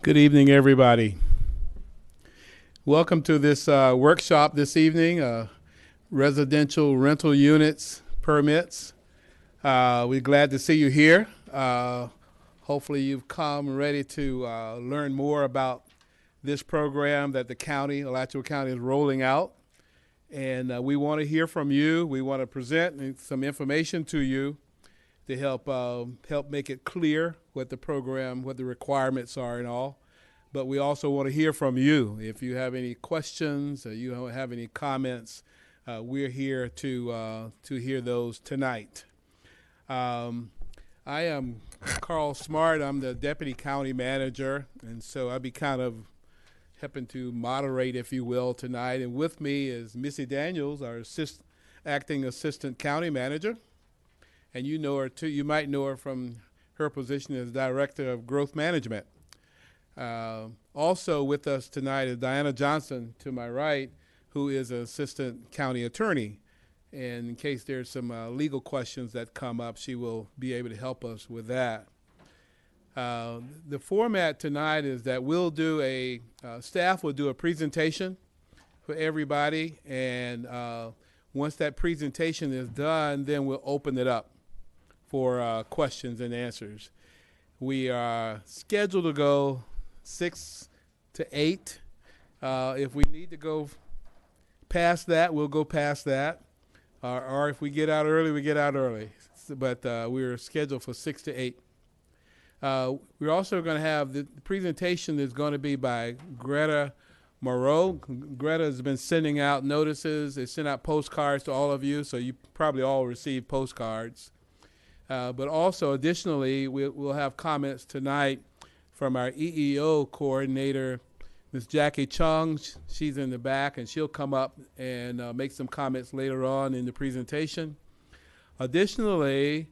Good evening, everybody. Welcome to this workshop this evening, Residential Rental Units Permits. We're glad to see you here. Hopefully you've come ready to learn more about this program that the county, Alachua County, is rolling out. And we want to hear from you. We want to present some information to you to help make it clear what the program, what the requirements are and all. But we also want to hear from you. If you have any questions or you don't have any comments, we're here to hear those tonight. I am Carl Smart. I'm the Deputy County Manager, and so I'll be kind of helping to moderate, if you will, tonight. And with me is Missy Daniels, our acting Assistant County Manager. And you know her too. You might know her from her position as Director of Growth Management. Also with us tonight is Diana Johnson to my right, who is an Assistant County Attorney. And in case there's some legal questions that come up, she will be able to help us with that. The format tonight is that we'll do staff will do a presentation for everybody. And once that presentation is done, then we'll open it up for questions and answers. We are scheduled to go 6 to 8. If we need to go past that, we'll go past that. Or if we get out early, we get out early. But we're scheduled for 6 to 8. We're also going to have the presentation is going to be by Greta Moreau. Greta has been sending out notices. They sent out postcards to all of you, so you probably all received postcards. But also, additionally, we'll have comments tonight from our EEO coordinator, Ms. Jackie Chung. She's in the back, and she'll come up and make some comments later on in the presentation. Additionally,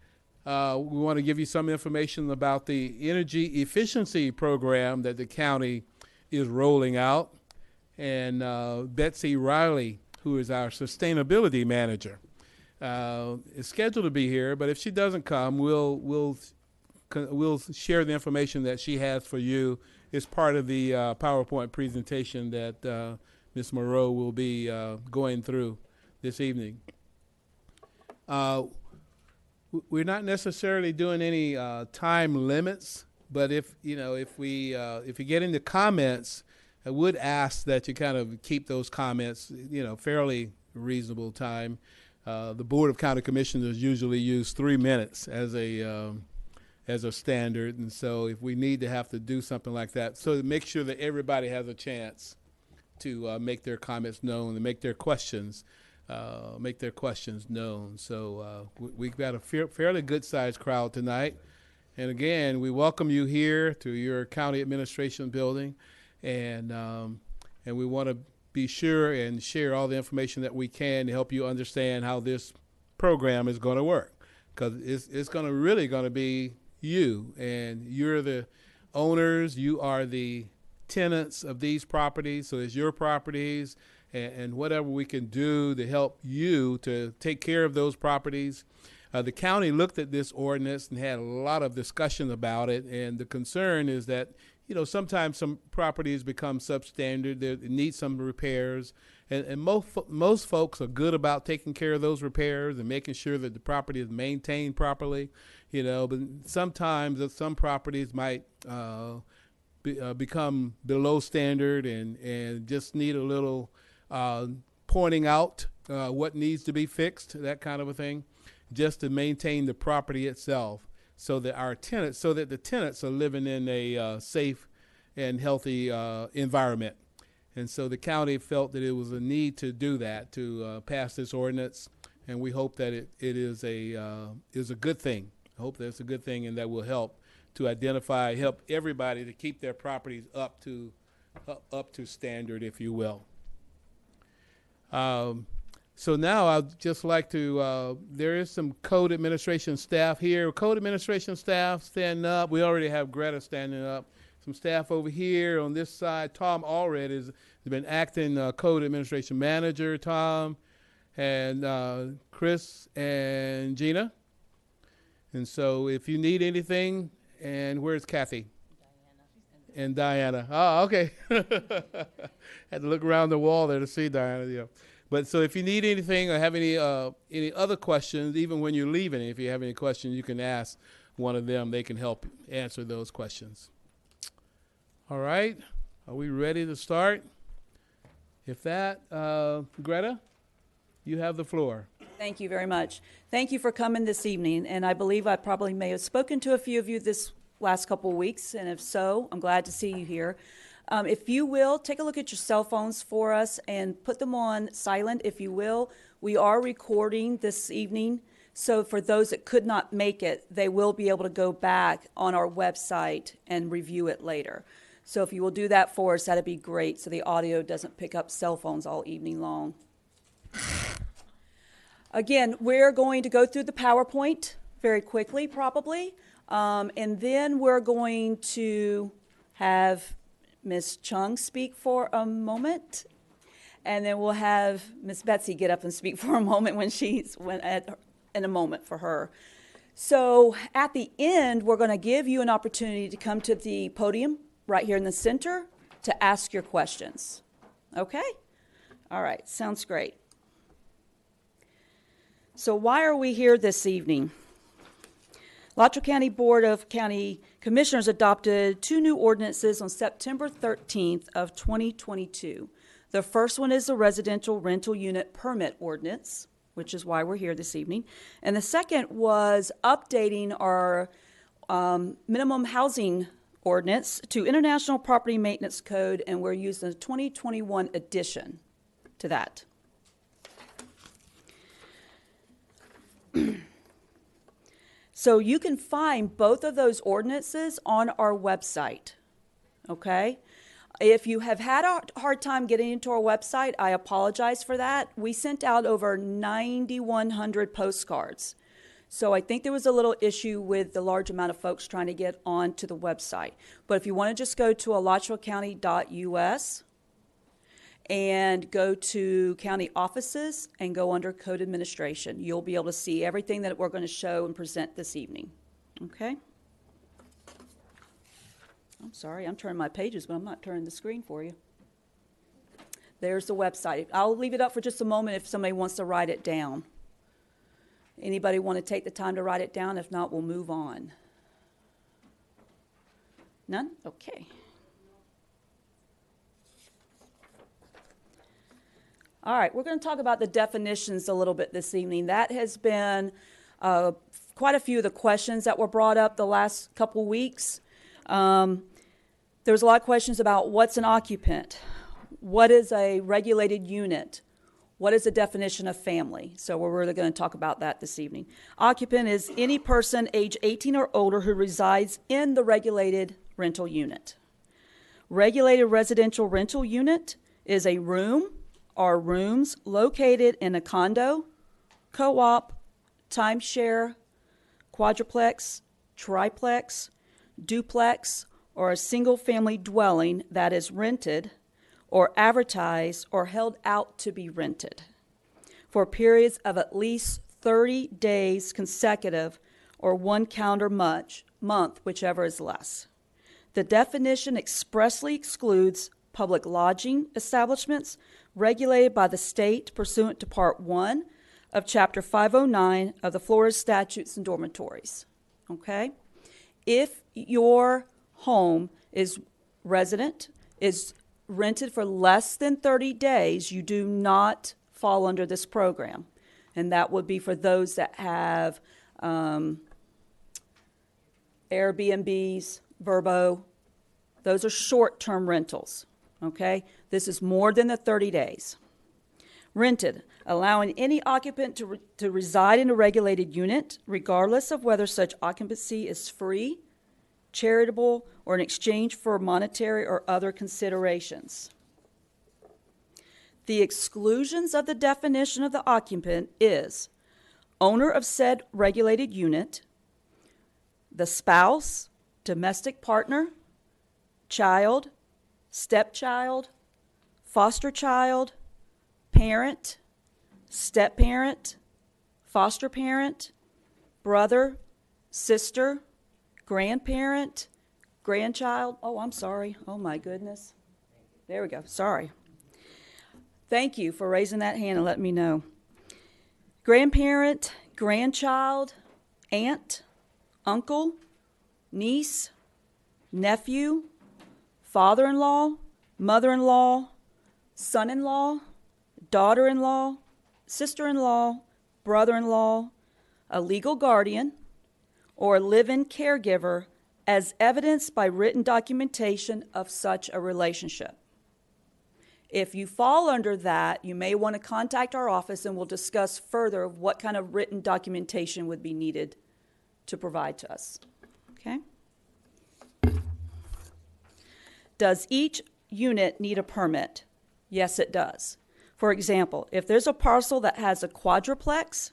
we want to give you some information about the energy efficiency program that the county is rolling out. And Betsy Riley, who is our sustainability manager, is scheduled to be here, but if she doesn't come, we'll share the information that she has for you as part of the PowerPoint presentation that Ms. Moreau will be going through this evening. We're not necessarily doing any time limits, but if you get into comments, I would ask that you kind of keep those comments, fairly reasonable time. The Board of County Commissioners usually use 3 minutes as a standard, and so if we need to have to do something like that, so to make sure that everybody has a chance to make their comments known and make their questions known. So we've got a fairly good-sized crowd tonight, and again, we welcome you here to your county administration building, and we want to be sure and share all the information that we can to help you understand how this program is going to work, because it's really going to be you, and you're the owners, you are the tenants of these properties, so it's your properties, and whatever we can do to help you to take care of those properties. The county looked at this ordinance and had a lot of discussion about it, and the concern is that sometimes some properties become substandard. They need some repairs, and most folks are good about taking care of those repairs and making sure that the property is maintained properly. But sometimes some properties might become below standard and just need a little pointing out what needs to be fixed, that kind of a thing, just to maintain the property itself, so that the tenants are living in a safe and healthy environment. And so the county felt that it was a need to do that, to pass this ordinance, and we hope that it is a good thing. I hope that's a good thing, and that will help to help everybody to keep their properties up to standard, if you will. So now I'd just like to, there is some code administration staff here. Code administration staff, stand up. We already have Greta standing up. Some staff over here on this side. Tom Allred has been acting code administration manager, Tom, and Chris and Gina. And so if you need anything, and where's Kathy? And Diana. Oh, okay. Had to look around the wall there to see Diana. Yeah. But so if you need anything or have any other questions, even when you're leaving, if you have any questions, you can ask one of them. They can help answer those questions. All right. Are we ready to start? If that, Greta, you have the floor. Thank you very much. Thank you for coming this evening. And I believe I probably may have spoken to a few of you this last couple of weeks. And if so, I'm glad to see you here. If you will, take a look at your cell phones for us and put them on silent, if you will. We are recording this evening. So for those that could not make it, they will be able to go back on our website and review it later. So if you will do that for us, that'd be great so the audio doesn't pick up cell phones all evening long. Again, we're going to go through the PowerPoint very quickly, probably. And then we're going to have Ms. Chung speak for a moment. And then we'll have Ms. Betsy get up and speak for a moment in a moment for her. So at the end, we're going to give you an opportunity to come to the podium right here in the center to ask your questions. Okay? All right, sounds great. So why are we here this evening? Alachua County Board of County Commissioners adopted 2 new ordinances on September 13th of 2022. The first one is the Residential Rental Unit Permit Ordinance, which is why we're here this evening. And the second was updating our minimum housing ordinance to International Property Maintenance Code, and we're using the 2021 addition to that. So you can find both of those ordinances on our website, okay? If you have had a hard time getting into our website, I apologize for that. We sent out over 9,100 postcards. So I think there was a little issue with the large amount of folks trying to get onto the website. But if you want to just go to alachuacounty.us and go to county offices and go under code administration, you'll be able to see everything that we're going to show and present this evening. Okay? I'm sorry, I'm turning my pages, but I'm not turning the screen for you. There's the website. I'll leave it up for just a moment if somebody wants to write it down. Anybody want to take the time to write it down? If not, we'll move on. None? Okay. All right, we're going to talk about the definitions a little bit this evening. That has been quite a few of the questions that were brought up the last couple weeks. There's a lot of questions about what's an occupant, what is a regulated unit, what is the definition of family. So we're really going to talk about that this evening. Occupant is any person age 18 or older who resides in the regulated rental unit. Regulated residential rental unit is a room or rooms located in a condo, co-op, timeshare, quadruplex, triplex, duplex, or a single-family dwelling that is rented or advertised or held out to be rented for periods of at least 30 days consecutive or 1 calendar month, whichever is less. The definition expressly excludes public lodging establishments regulated by the state pursuant to Part 1 of Chapter 509 of the Florida Statutes and Dormitories. Okay? If your home is rented for less than 30 days, you do not fall under this program. And that would be for those that have Airbnbs, VRBO. Those are short-term rentals. Okay? This is more than the 30 days. Rented, allowing any occupant to reside in a regulated unit, regardless of whether such occupancy is free, charitable, or in exchange for monetary or other considerations. The exclusions of the definition of the occupant is owner of said regulated unit, the spouse, domestic partner, child, stepchild, foster child, parent, step-parent, foster parent, brother, sister, grandparent, grandchild. Oh, I'm sorry. Oh, my goodness. There we go. Sorry. Thank you for raising that hand and letting me know. Grandparent, grandchild, aunt, uncle, niece, nephew, father-in-law, mother-in-law, son-in-law, daughter-in-law, sister-in-law, brother-in-law, a legal guardian, or a live-in caregiver as evidenced by written documentation of such a relationship. If you fall under that, you may want to contact our office and we'll discuss further what kind of written documentation would be needed to provide to us. Okay? Does each unit need a permit? Yes, it does. For example, if there's a parcel that has a quadruplex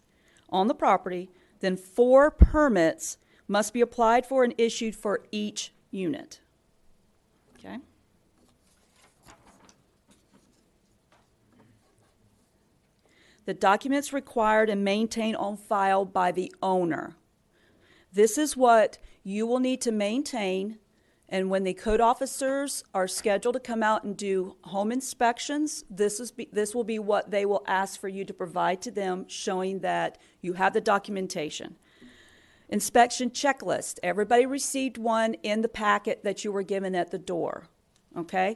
on the property, then 4 permits must be applied for and issued for each unit. Okay? The documents required and maintained on file by the owner. This is what you will need to maintain, and when the code officers are scheduled to come out and do home inspections, this will be what they will ask for you to provide to them, showing that you have the documentation. Inspection checklist. Everybody received one in the packet that you were given at the door. Okay?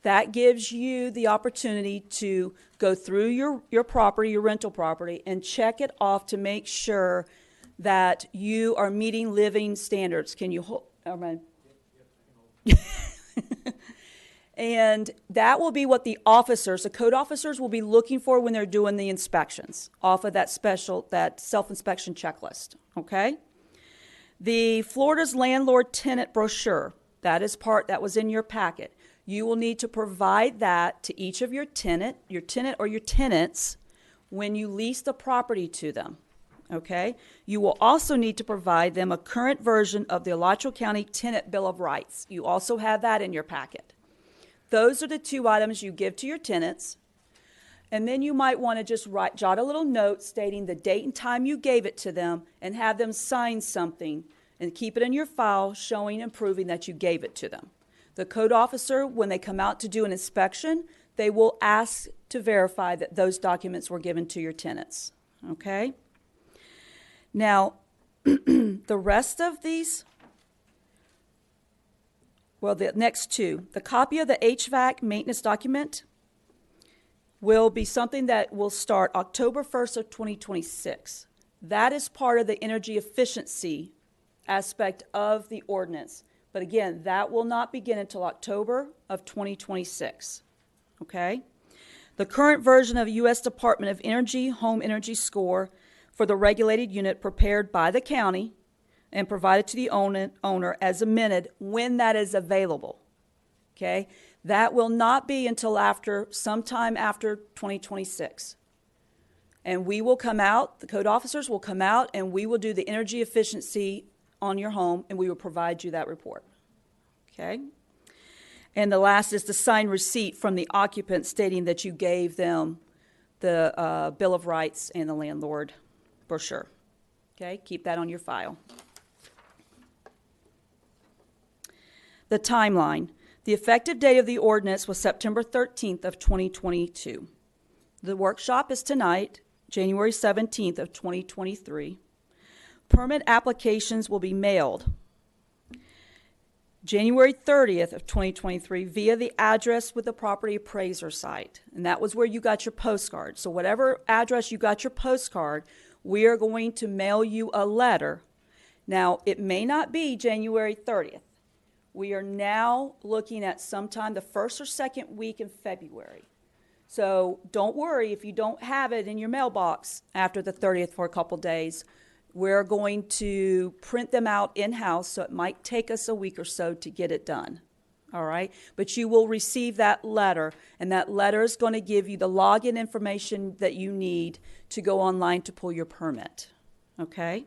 That gives you the opportunity to go through your property, your rental property, and check it off to make sure that you are meeting living standards. Can you hold? Oh, man. And that will be what the code officers will be looking for when they're doing the inspections off of that self-inspection checklist. Okay? The Florida's landlord tenant brochure, that was in your packet. You will need to provide that to each of your tenant or your tenants when you lease the property to them, okay? You will also need to provide them a current version of the Alachua County Tenant Bill of Rights. You also have that in your packet. Those are the 2 items you give to your tenants, and then you might want to just jot a little note stating the date and time you gave it to them and have them sign something and keep it in your file showing and proving that you gave it to them. The code officer, when they come out to do an inspection, they will ask to verify that those documents were given to your tenants, okay? Now, the rest of these, well, the next 2, the copy of the HVAC maintenance document will be something that will start October 1st of 2026. That is part of the energy efficiency aspect of the ordinance. But again, that will not begin until October of 2026, okay? The current version of U.S. Department of Energy Home Energy Score for the regulated unit prepared by the county and provided to the owner as amended when that is available, okay? That will not be until sometime after 2026. And we will come out, the code officers will come out, and we will do the energy efficiency on your home, and we will provide you that report, okay? And the last is the signed receipt from the occupant stating that you gave them the Bill of Rights and the landlord brochure, okay? Keep that on your file. The timeline. The effective date of the ordinance was September 13th of 2022. The workshop is tonight, January 17th of 2023. Permit applications will be mailed January 30th of 2023 via the address with the property appraiser site. And that was where you got your postcard. So whatever address you got your postcard, we are going to mail you a letter. Now, it may not be January 30th. We are now looking at sometime the 1st or 2nd week in February. So don't worry if you don't have it in your mailbox after the 30th for a couple days. We're going to print them out in-house, so it might take us a week or so to get it done, all right? But you will receive that letter, and that letter is going to give you the login information that you need to go online to pull your permit, okay?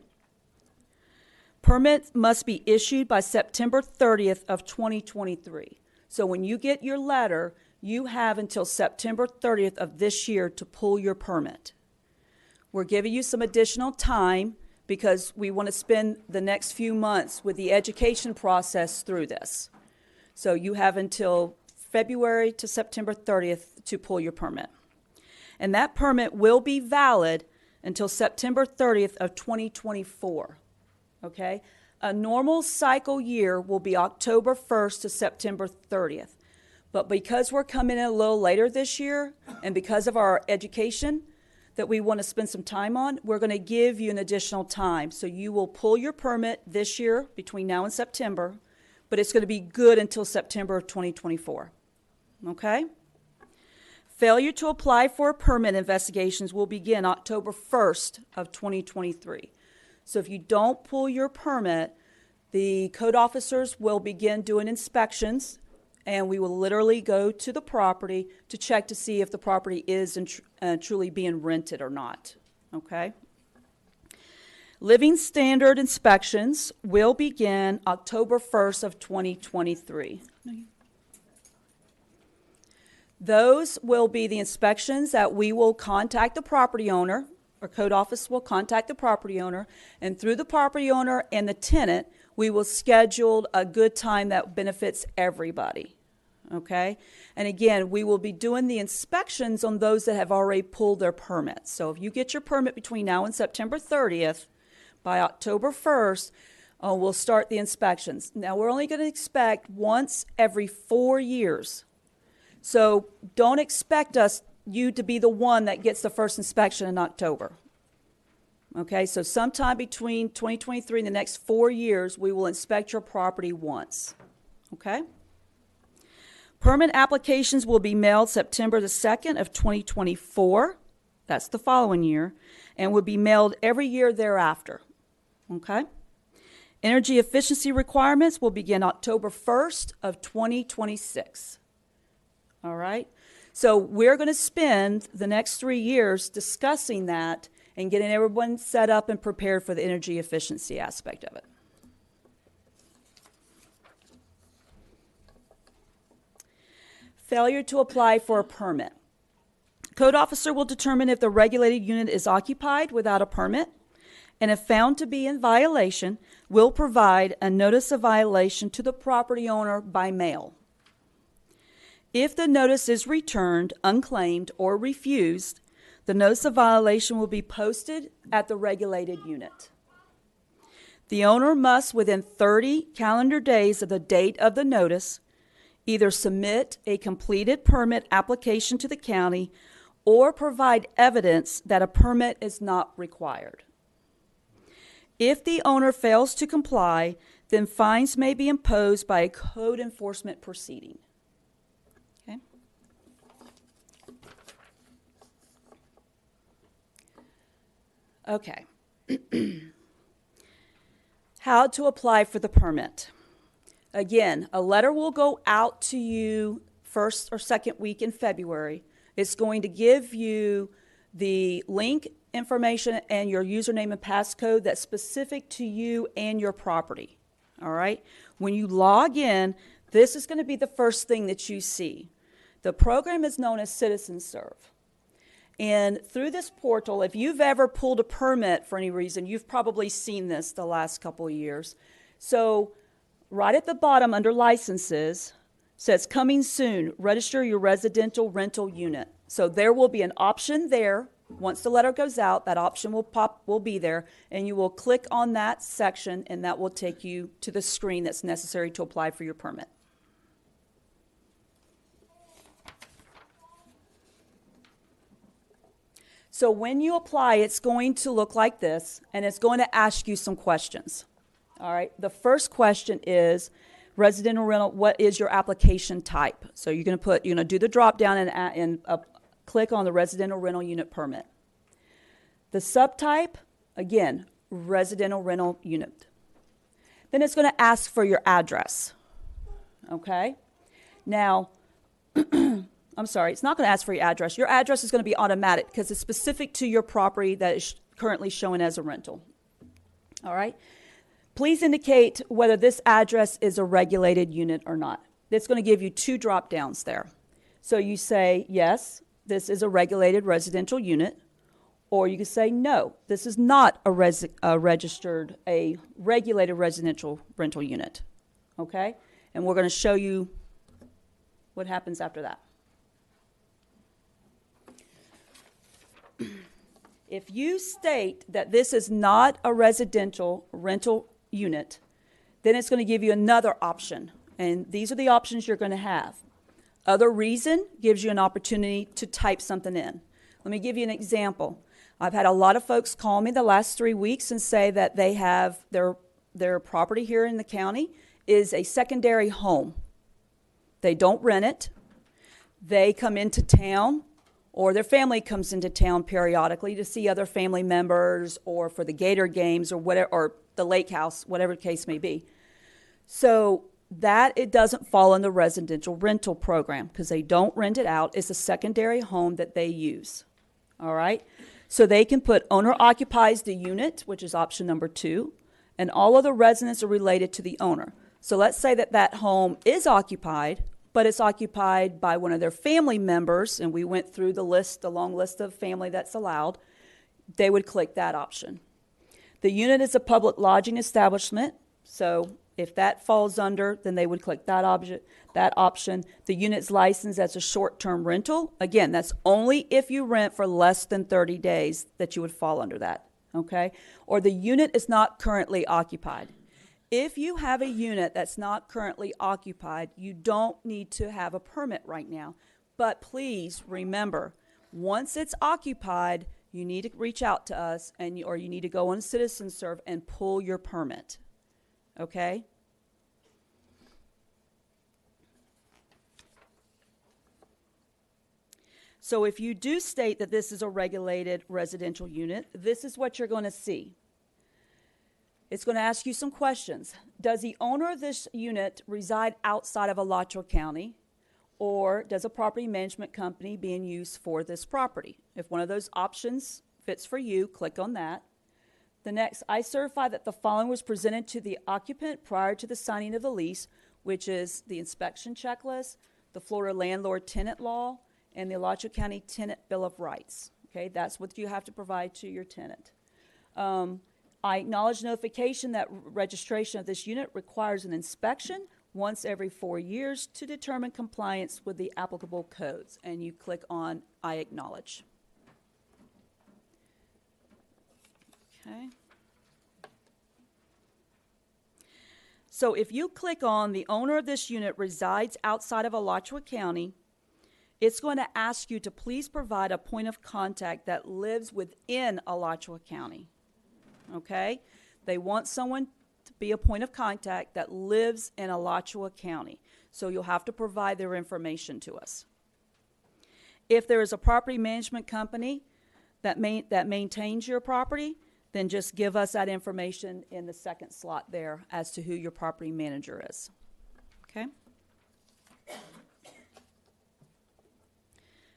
Permits must be issued by September 30th of 2023. So when you get your letter, you have until September 30th of this year to pull your permit. We're giving you some additional time because we want to spend the next few months with the education process through this. So you have until February to September 30th to pull your permit. And that permit will be valid until September 30th of 2024, okay? A normal cycle year will be October 1st to September 30th. But because we're coming in a little later this year, and because of our education that we want to spend some time on, we're going to give you an additional time. So you will pull your permit this year between now and September, but it's going to be good until September of 2024, okay? Failure to apply for a permit investigations will begin October 1st of 2023. So if you don't pull your permit, the code officers will begin doing inspections, and we will literally go to the property to check to see if the property is truly being rented or not, okay? Living standard inspections will begin October 1st of 2023. Those will be the inspections that we will contact the property owner, or code office will contact the property owner, and through the property owner and the tenant, we will schedule a good time that benefits everybody, okay? And again, we will be doing the inspections on those that have already pulled their permits. So if you get your permit between now and September 30th, by October 1st, we'll start the inspections. Now, we're only going to inspect once every 4 years. So don't expect you to be the one that gets the first inspection in October. Okay, so sometime between 2023 and the next 4 years, we will inspect your property once. Okay? Permit applications will be mailed September the 2nd of 2024. That's the following year. And will be mailed every year thereafter. Okay? Energy efficiency requirements will begin October 1st of 2026. All right? So we're going to spend the next 3 years discussing that and getting everyone set up and prepared for the energy efficiency aspect of it. Failure to apply for a permit. Code officer will determine if the regulated unit is occupied without a permit, and if found to be in violation, will provide a notice of violation to the property owner by mail. If the notice is returned, unclaimed, or refused, the notice of violation will be posted at the regulated unit. The owner must, within 30 calendar days of the date of the notice, either submit a completed permit application to the county or provide evidence that a permit is not required. If the owner fails to comply, then fines may be imposed by a code enforcement proceeding. Okay. How to apply for the permit. Again, a letter will go out to you first or second week in February. It's going to give you the link information and your username and passcode that's specific to you and your property. All right? When you log in, this is going to be the first thing that you see. The program is known as Citizen Serve. And through this portal, if you've ever pulled a permit for any reason, you've probably seen this the last couple of years. So right at the bottom under licenses says coming soon, register your residential rental unit. So there will be an option there. Once the letter goes out, that option will be there, and you will click on that section, and that will take you to the screen that's necessary to apply for your permit. So when you apply, it's going to look like this, and it's going to ask you some questions. All right. The first question is residential rental. What is your application type? So you're going to do the drop down and click on the residential rental unit permit. The subtype, again, residential rental unit. Then it's going to ask for your address. Okay. Now, I'm sorry, it's not going to ask for your address. Your address is going to be automatic because it's specific to your property that is currently showing as a rental. All right? Please indicate whether this address is a regulated unit or not. It's going to give you 2 drop downs there. So you say, yes, this is a regulated residential unit, Or you can say, no, this is not a regulated residential rental unit, okay? And we're going to show you what happens after that. If you state that this is not a residential rental unit, then it's going to give you another option. And these are the options you're going to have. Other reason gives you an opportunity to type something in. Let me give you an example. I've had a lot of folks call me the last 3 weeks and say that they have their property here in the county is a secondary home. They don't rent it. They come into town, or their family comes into town periodically to see other family members or for the Gator games or whatever, or the lake house, whatever the case may be. So that it doesn't fall in the residential rental program because they don't rent it out. It's a secondary home that they use. All right? So they can put owner occupies the unit, which is option number 2, and all of the residents are related to the owner. So let's say that that home is occupied, but it's occupied by one of their family members, and we went through the long list of family that's allowed. They would click that option. The unit is a public lodging establishment, so if that falls under, then they would click that option. The unit's licensed as a short-term rental. Again, that's only if you rent for less than 30 days that you would fall under that, okay? Or the unit is not currently occupied. If you have a unit that's not currently occupied, you don't need to have a permit right now. But please remember, once it's occupied, you need to reach out to us or you need to go on CitizenServe and pull your permit, okay? So if you do state that this is a regulated residential unit, this is what you're going to see. It's going to ask you some questions. Does the owner of this unit reside outside of Alachua County, or does a property management company being used for this property? If one of those options fits for you, click on that. The next, I certify that the following was presented to the occupant prior to the signing of the lease, which is the inspection checklist, the Florida landlord-tenant law, and the Alachua County Tenant Bill of Rights. Okay, that's what you have to provide to your tenant. I acknowledge notification that registration of this unit requires an inspection once every 4 years to determine compliance with the applicable codes. And you click on I acknowledge. Okay. So if you click on the owner of this unit resides outside of Alachua County, it's going to ask you to please provide a point of contact that lives within Alachua County. Okay? They want someone to be a point of contact that lives in Alachua County. So you'll have to provide their information to us. If there is a property management company that maintains your property, then just give us that information in the second slot there as to who your property manager is. Okay?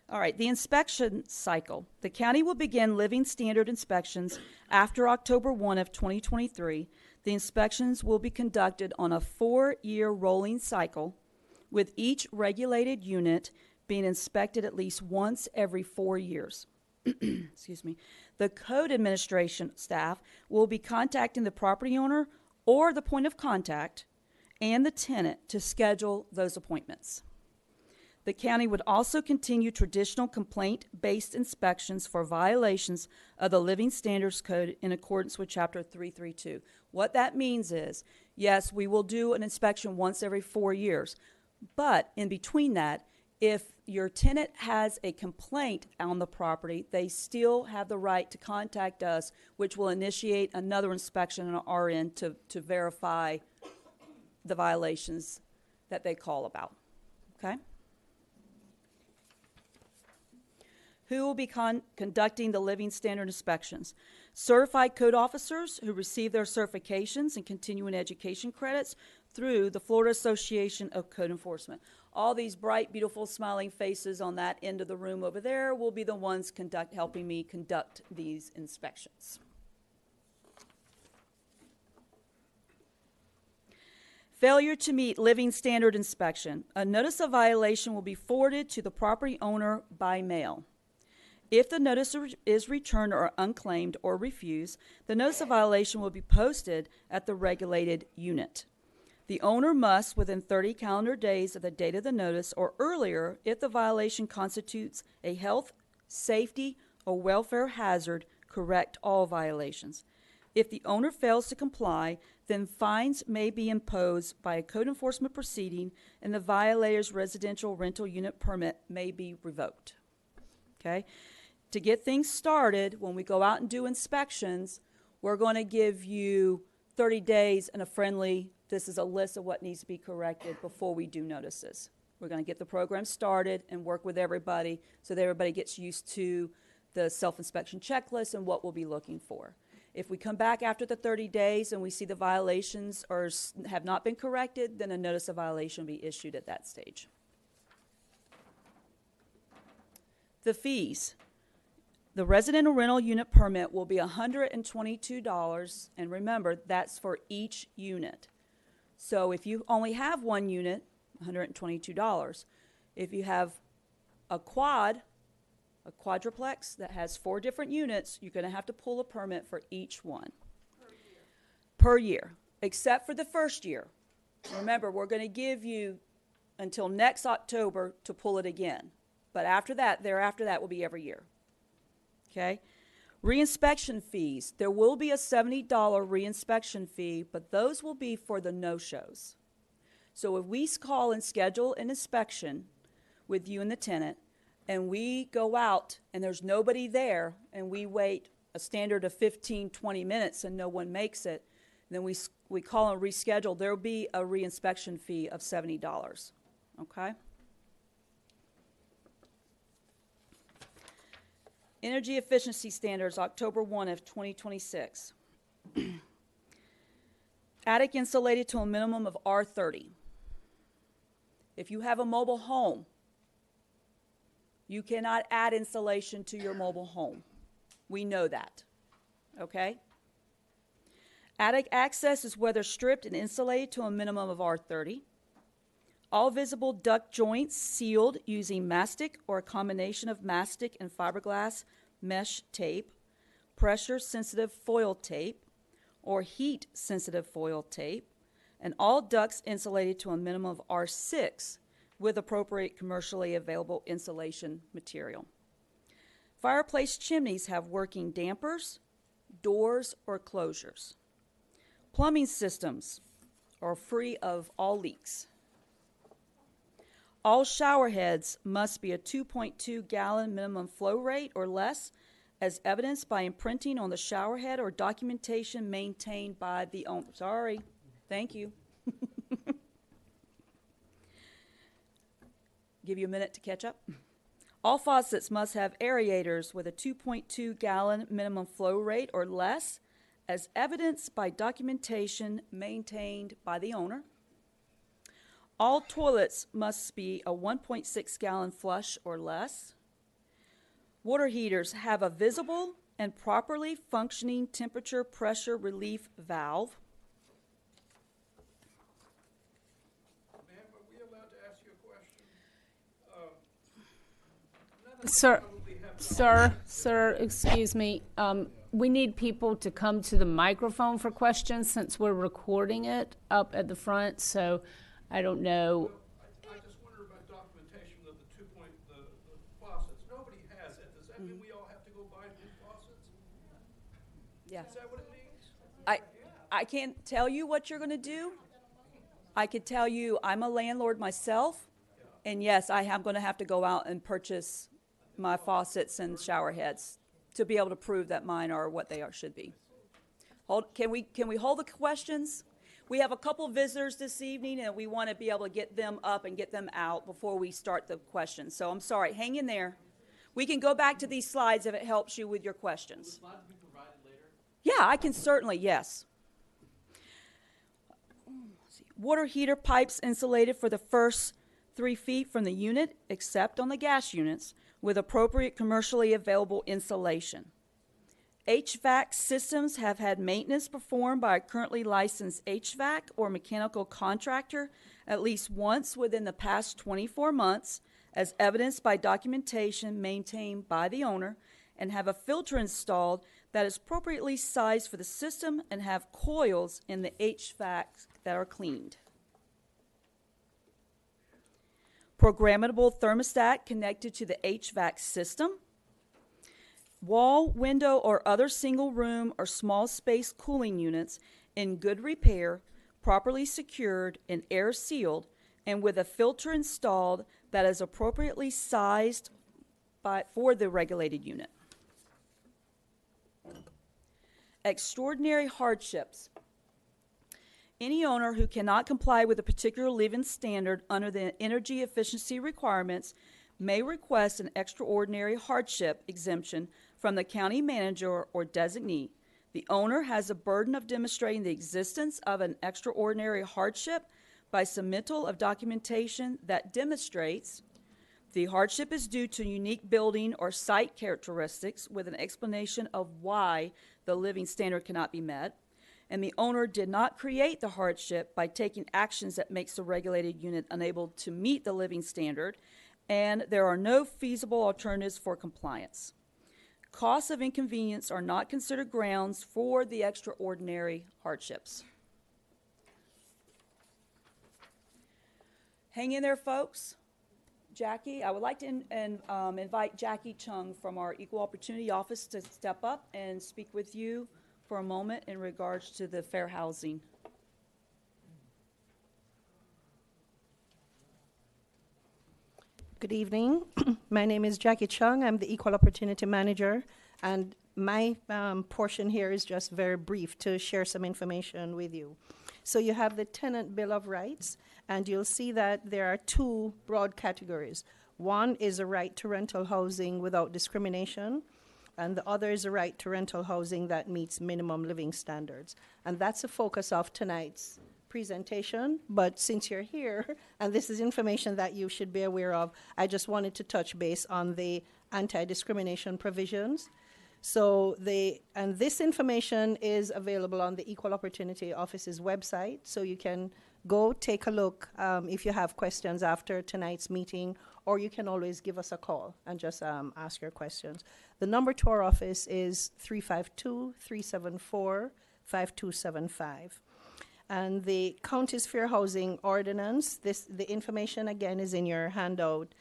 All right, the inspection cycle. The county will begin living standard inspections after October 1 of 2023. The inspections will be conducted on a 4-year rolling cycle, with each regulated unit being inspected at least once every 4 years. Excuse me. The code administration staff will be contacting the property owner or the point of contact and the tenant to schedule those appointments. The county would also continue traditional complaint-based inspections for violations of the Living Standards Code in accordance with Chapter 332. What that means is, yes, we will do an inspection once every 4 years, but in between that, if your tenant has a complaint on the property, they still have the right to contact us, which will initiate another inspection on our end to verify the violations that they call about. Okay? Who will be conducting the living standard inspections? Certified code officers who receive their certifications and continuing education credits through the Florida Association of Code Enforcement. All these bright, beautiful, smiling faces on that end of the room over there will be the ones helping me conduct these inspections. Failure to meet living standard inspection. A notice of violation will be forwarded to the property owner by mail. If the notice is returned or unclaimed or refused, the notice of violation will be posted at the regulated unit. The owner must, within 30 calendar days of the date of the notice or earlier, if the violation constitutes a health, safety, or welfare hazard, correct all violations. If the owner fails to comply, then fines may be imposed by a code enforcement proceeding, and the violator's residential rental unit permit may be revoked. Okay? To get things started, when we go out and do inspections, we're going to give you 30 days and a friendly, this is a list of what needs to be corrected before we do notices. We're going to get the program started and work with everybody so that everybody gets used to the self-inspection checklist and what we'll be looking for. If we come back after the 30 days and we see the violations have not been corrected, then a notice of violation will be issued at that stage. The fees. The residential rental unit permit will be $122, and remember, that's for each unit. So if you only have one unit, $122. If you have a quadruplex that has 4 different units, you're going to have to pull a permit for each one. Per year, except for the first year. Remember, we're going to give you until next October to pull it again. But after that, thereafter that will be every year. Okay? Reinspection fees. There will be a $70 reinspection fee, but those will be for the no-shows. So if we call and schedule an inspection with you and the tenant, and we go out and there's nobody there, and we wait a standard of 15, 20 minutes and no one makes it, then we call and reschedule, there will be a reinspection fee of $70. Okay? Energy efficiency standards, October 1 of 2026. Attic insulated to a minimum of R30. If you have a mobile home, you cannot add insulation to your mobile home. We know that. Okay? Attic access is weather stripped and insulated to a minimum of R30. All visible duct joints sealed using mastic or a combination of mastic and fiberglass mesh tape, pressure-sensitive foil tape, or heat-sensitive foil tape, and all ducts insulated to a minimum of R6 with appropriate commercially available insulation material. Fireplace chimneys have working dampers, doors, or closures. Plumbing systems are free of all leaks. All shower heads must be a 2.2 gallon minimum flow rate or less, as evidenced by imprinting on the shower head or documentation maintained by the owner. Sorry, thank you. Give you a minute to catch up. All faucets must have aerators with a 2.2 gallon minimum flow rate or less, as evidenced by documentation maintained by the owner. All toilets must be a 1.6 gallon flush or less. Water heaters have a visible and properly functioning temperature pressure relief valve. Ma'am, are we allowed to ask you a question? Sir, excuse me. We need people to come to the microphone for questions since we're recording it up at the front, so I don't know. I just wonder about documentation of the faucets. Nobody has it. Does that mean we all have to go buy new faucets? Yeah. Is that what it means? I can't tell you what you're going to do. I could tell you I'm a landlord myself, and yes, I am going to have to go out and purchase my faucets and shower heads to be able to prove that mine are what they should be. Can we hold the questions? We have a couple visitors this evening, and we want to be able to get them up and get them out before we start the questions. So I'm sorry, hang in there. We can go back to these slides if it helps you with your questions. Will the slides be provided later? Yeah, I can certainly, yes. Water heater pipes insulated for the first 3 feet from the unit, except on the gas units, with appropriate commercially available insulation. HVAC systems have had maintenance performed by a currently licensed HVAC or mechanical contractor at least once within the past 24 months, as evidenced by documentation maintained by the owner, and have a filter installed that is appropriately sized for the system and have coils in the HVAC that are cleaned. Programmable thermostat connected to the HVAC system. Wall, window, or other single room or small space cooling units in good repair, properly secured and air sealed, and with a filter installed that is appropriately sized for the regulated unit. Extraordinary hardships. Any owner who cannot comply with a particular living standard under the energy efficiency requirements may request an extraordinary hardship exemption from the county manager or designee. The owner has a burden of demonstrating the existence of an extraordinary hardship by submittal of documentation that demonstrates the hardship is due to unique building or site characteristics with an explanation of why the living standard cannot be met, and the owner did not create the hardship by taking actions that makes the regulated unit unable to meet the living standard, and there are no feasible alternatives for compliance. Costs of inconvenience are not considered grounds for the extraordinary hardships. Hang in there, folks. Jackie, I would like to invite Jackie Chung from our Equal Opportunity Office to step up and speak with you for a moment in regards to the fair housing. Good evening. My name is Jackie Chung. I'm the Equal Opportunity Manager, and my portion here is just very brief to share some information with you. So you have the Tenant Bill of Rights, and you'll see that there are two broad categories. One is a right to rental housing without discrimination, and the other is a right to rental housing that meets minimum living standards. And that's the focus of tonight's presentation, but since you're here, and this is information that you should be aware of, I just wanted to touch base on the anti-discrimination provisions. So this information is available on the Equal Opportunity Office's website, so you can go take a look if you have questions after tonight's meeting, or you can always give us a call and just ask your questions. The number to our office is 352-374-5275. And the County's Fair Housing Ordinance, the information again is in your handout,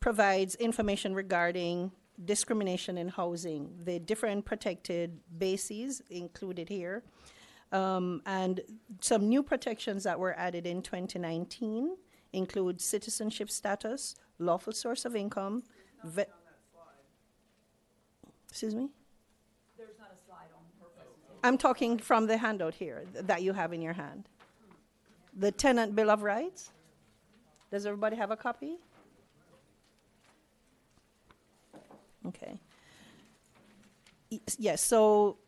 provides information regarding discrimination in housing, the different protected bases included here, and some new protections that were added in 2019 include citizenship status, lawful source of income. Excuse me? There's not a slide on her presentation. I'm talking from the handout here that you have in your hand. The Tenant Bill of Rights. Does everybody have a copy? Okay. Yes, so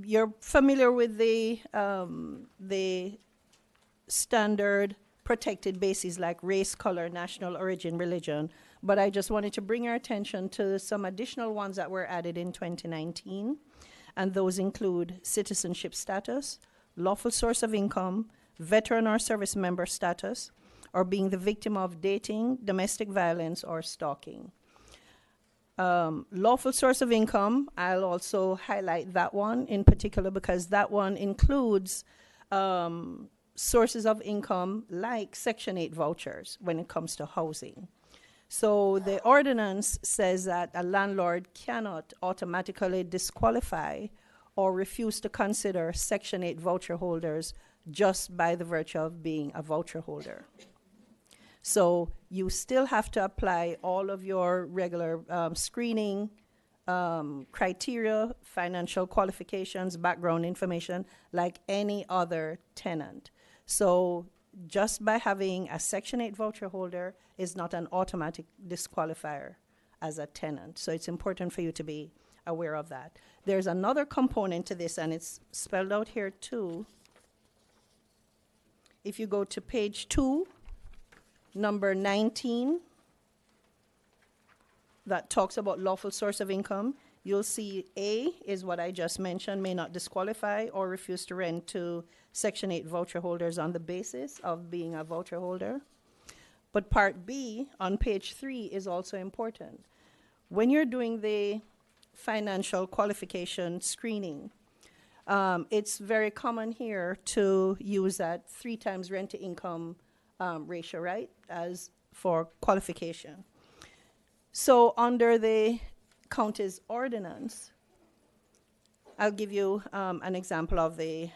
you're familiar with the standard protected bases like race, color, national origin, religion, but I just wanted to bring your attention to some additional ones that were added in 2019, and those include citizenship status, lawful source of income, veteran or service member status, or being the victim of dating, domestic violence, or stalking. Lawful source of income, I'll also highlight that one in particular because that one includes sources of income like Section 8 vouchers when it comes to housing. So the ordinance says that a landlord cannot automatically disqualify or refuse to consider Section 8 voucher holders just by the virtue of being a voucher holder. So you still have to apply all of your regular screening criteria, financial qualifications, background information, like any other tenant. So just by having a Section 8 voucher holder is not an automatic disqualifier as a tenant. So it's important for you to be aware of that. There's another component to this, and it's spelled out here too. If you go to page 2, number 19, that talks about lawful source of income, you'll see A is what I just mentioned, may not disqualify or refuse to rent to Section 8 voucher holders on the basis of being a voucher holder. But Part B on page 3 is also important. When you're doing the financial qualification screening, it's very common here to use that 3 times rent to income ratio, right, as for qualification. So under the county's ordinance, I'll give you an example of the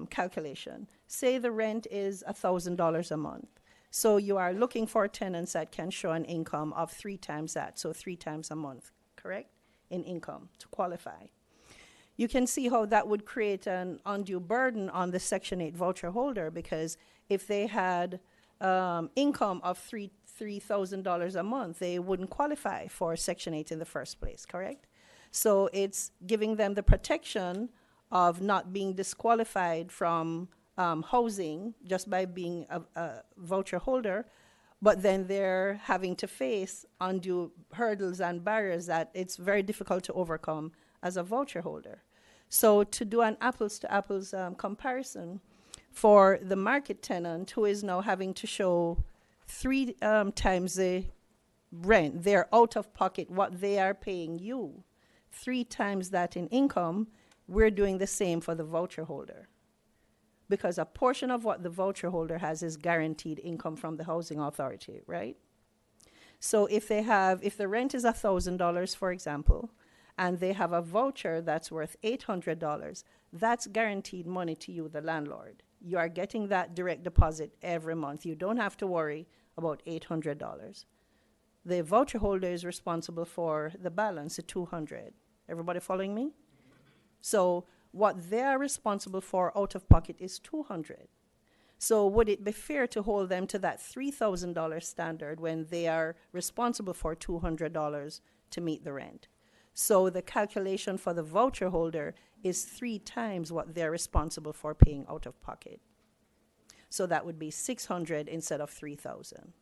calculation. Say the rent is $1,000 a month. So you are looking for tenants that can show an income of 3 times that, so 3 times a month, correct, in income to qualify. You can see how that would create an undue burden on the Section 8 voucher holder, because if they had income of $3,000 a month, they wouldn't qualify for Section 8 in the first place, correct? So it's giving them the protection of not being disqualified from housing just by being a voucher holder, but then they're having to face undue hurdles and barriers that it's very difficult to overcome as a voucher holder. So to do an apples-to-apples comparison for the market tenant who is now having to show 3 times the rent, they're out of pocket, what they are paying you, 3 times that in income, we're doing the same for the voucher holder. Because a portion of what the voucher holder has is guaranteed income from the housing authority, right? So if the rent is $1,000, for example, and they have a voucher that's worth $800, that's guaranteed money to you, the landlord. You are getting that direct deposit every month. You don't have to worry about $800. The voucher holder is responsible for the balance, the $200. Everybody following me? So what they are responsible for out of pocket is $200. So would it be fair to hold them to that $3,000 standard when they are responsible for $200 to meet the rent? So the calculation for the voucher holder is 3 times what they're responsible for paying out of pocket. So that would be $600 instead of $3,000.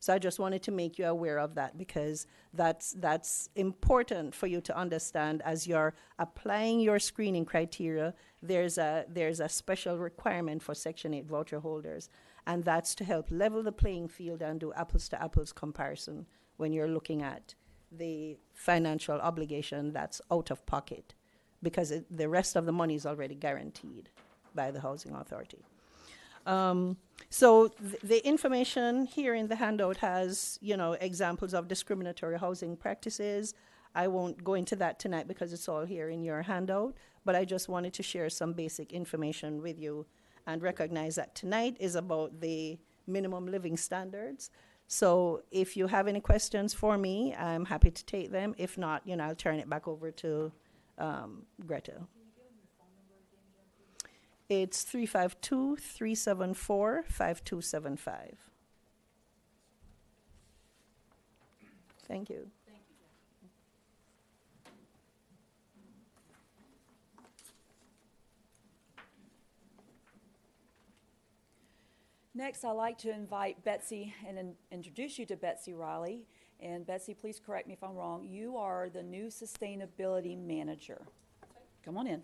So I just wanted to make you aware of that, because that's important for you to understand as you're applying your screening criteria. There's a special requirement for Section 8 voucher holders, and that's to help level the playing field and do apples-to-apples comparison when you're looking at the financial obligation that's out of pocket, because the rest of the money is already guaranteed by the housing authority. So the information here in the handout has, examples of discriminatory housing practices. I won't go into that tonight because it's all here in your handout, but I just wanted to share some basic information with you and recognize that tonight is about the minimum living standards. So if you have any questions for me, I'm happy to take them. If not, I'll turn it back over to Greta. It's 352-374-5275. Thank you. Next, I'd like to invite Betsy and introduce you to Betsy Riley. And Betsy, please correct me if I'm wrong. You are the new sustainability manager. Come on in.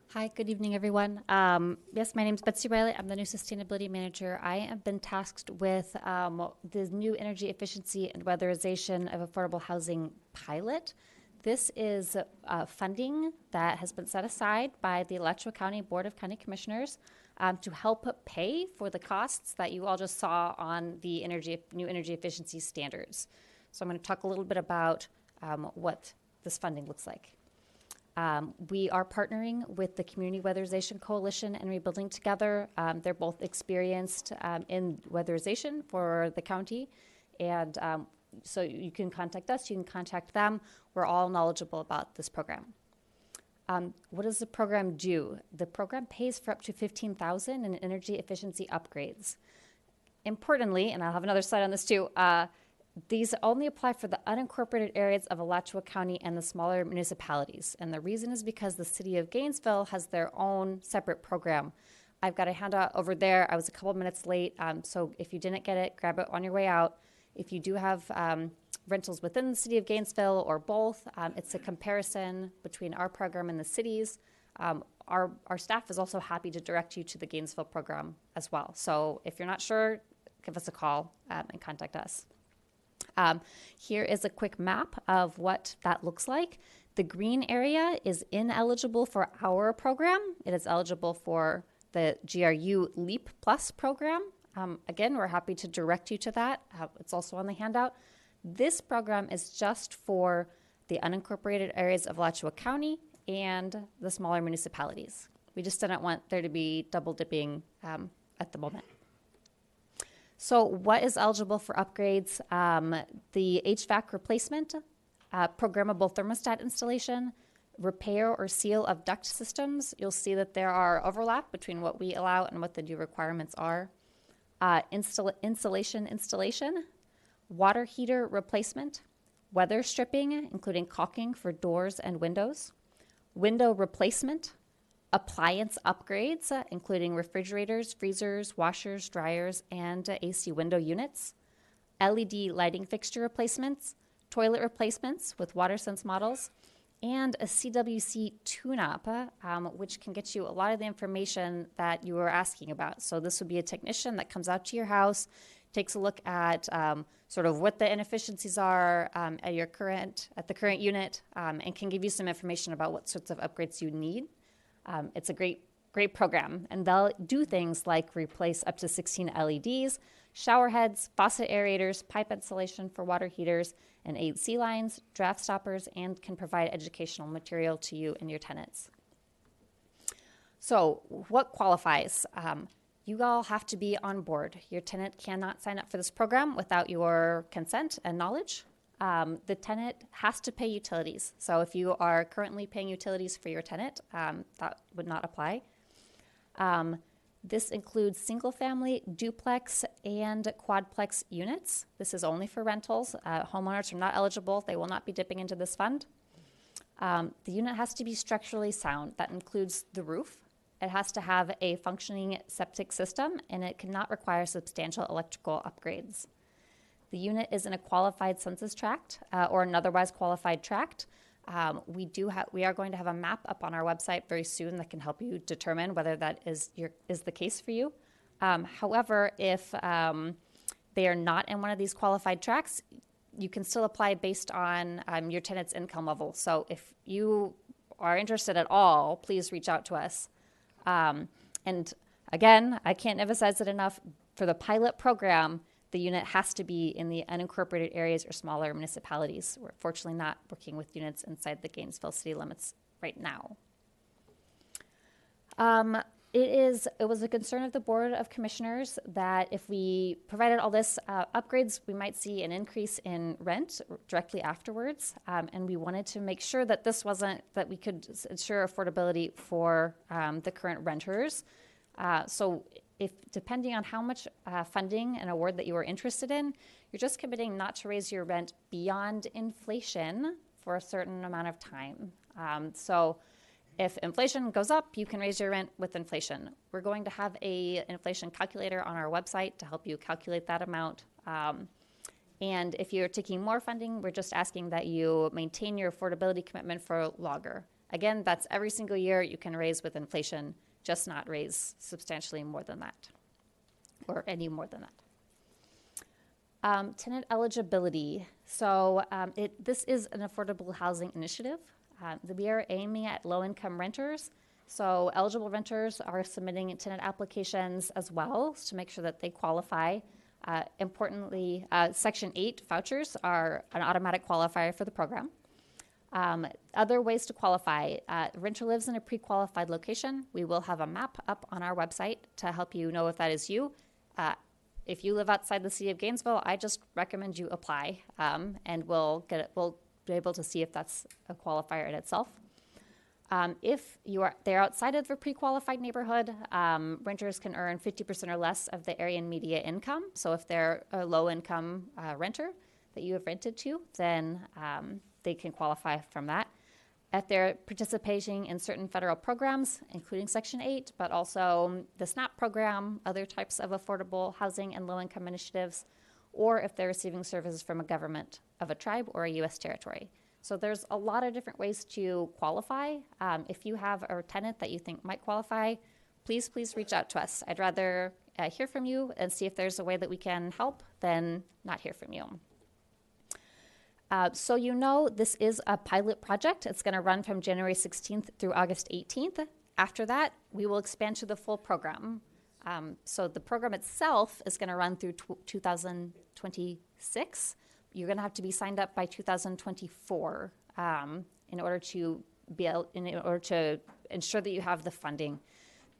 Hi, good evening, everyone. Yes, my name is Betsy Riley. I'm the new sustainability manager. I have been tasked with the new energy efficiency and weatherization of affordable housing pilot. This is funding that has been set aside by the Alachua County Board of County Commissioners to help pay for the costs that you all just saw on the new energy efficiency standards. So I'm going to talk a little bit about what this funding looks like. We are partnering with the Community Weatherization Coalition and Rebuilding Together. They're both experienced in weatherization for the county, and so you can contact us, you can contact them. We're all knowledgeable about this program. What does the program do? The program pays for up to $15,000 in energy efficiency upgrades. Importantly, and I'll have another slide on this too, these only apply for the unincorporated areas of Alachua County and the smaller municipalities. And the reason is because the city of Gainesville has their own separate program. I've got a handout over there. I was a couple minutes late, so if you didn't get it, grab it on your way out. If you do have rentals within the city of Gainesville or both, it's a comparison between our program and the cities. Our staff is also happy to direct you to the Gainesville program as well. So if you're not sure, give us a call and contact us. Here is a quick map of what that looks like. The green area is ineligible for our program. It is eligible for the GRU LEAP Plus program. Again, we're happy to direct you to that. It's also on the handout. This program is just for the unincorporated areas of Alachua County and the smaller municipalities. We just didn't want there to be double dipping at the moment. So what is eligible for upgrades? The HVAC replacement, programmable thermostat installation, repair or seal of duct systems. You'll see that there are overlap between what we allow and what the new requirements are. Insulation installation, water heater replacement, weather stripping, including caulking for doors and windows, window replacement, appliance upgrades, including refrigerators, freezers, washers, dryers, and AC window units, LED lighting fixture replacements, toilet replacements with WaterSense models, and a CWC tune-up, which can get you a lot of the information that you were asking about. So this would be a technician that comes out to your house, takes a look at sort of what the inefficiencies are at the current unit, and can give you some information about what sorts of upgrades you need. It's a great program, and they'll do things like replace up to 16 LEDs, shower heads, faucet aerators, pipe insulation for water heaters, and AC lines, draft stoppers, and can provide educational material to you and your tenants. So what qualifies? You all have to be on board. Your tenant cannot sign up for this program without your consent and knowledge. The tenant has to pay utilities. So if you are currently paying utilities for your tenant, that would not apply. This includes single-family, duplex, and quadplex units. This is only for rentals. Homeowners are not eligible. They will not be dipping into this fund. The unit has to be structurally sound. That includes the roof. It has to have a functioning septic system, and it cannot require substantial electrical upgrades. The unit is in a qualified census tract or an otherwise qualified tract. We are going to have a map up on our website very soon that can help you determine whether that is the case for you. However, if they are not in one of these qualified tracts, you can still apply based on your tenant's income level. So if you are interested at all, please reach out to us. And again, I can't emphasize it enough. For the pilot program, the unit has to be in the unincorporated areas or smaller municipalities. We're fortunately not working with units inside the Gainesville city limits right now. It was a concern of the Board of Commissioners that if we provided all this upgrades, we might see an increase in rent directly afterwards. And we wanted to make sure that that we could ensure affordability for the current renters. So if depending on how much funding and award that you are interested in, you're just committing not to raise your rent beyond inflation for a certain amount of time. So if inflation goes up, you can raise your rent with inflation. We're going to have an inflation calculator on our website to help you calculate that amount. And if you're taking more funding, we're just asking that you maintain your affordability commitment for longer. Again, that's every single year you can raise with inflation, just not raise substantially more than that, or any more than that. Tenant eligibility. So this is an affordable housing initiative. We are aiming at low-income renters. So eligible renters are submitting tenant applications as well to make sure that they qualify. Importantly, Section 8 vouchers are an automatic qualifier for the program. Other ways to qualify. Renter lives in a pre-qualified location. We will have a map up on our website to help you know if that is you. If you live outside the city of Gainesville, I just recommend you apply, and we'll be able to see if that's a qualifier in itself. If they're outside of a pre-qualified neighborhood, renters can earn 50% or less of the area and media income. So if they're a low-income renter that you have rented to, then they can qualify from that. If they're participating in certain federal programs, including Section 8, but also the SNAP program, other types of affordable housing and low-income initiatives, or if they're receiving services from a government of a tribe or a U.S. territory. So there's a lot of different ways to qualify. If you have a tenant that you think might qualify, please reach out to us. I'd rather hear from you and see if there's a way that we can help than not hear from you. So you know this is a pilot project. It's going to run from January 16th through August 18th. After that, we will expand to the full program. So the program itself is going to run through 2026. You're going to have to be signed up by 2024 in order to ensure that you have the funding.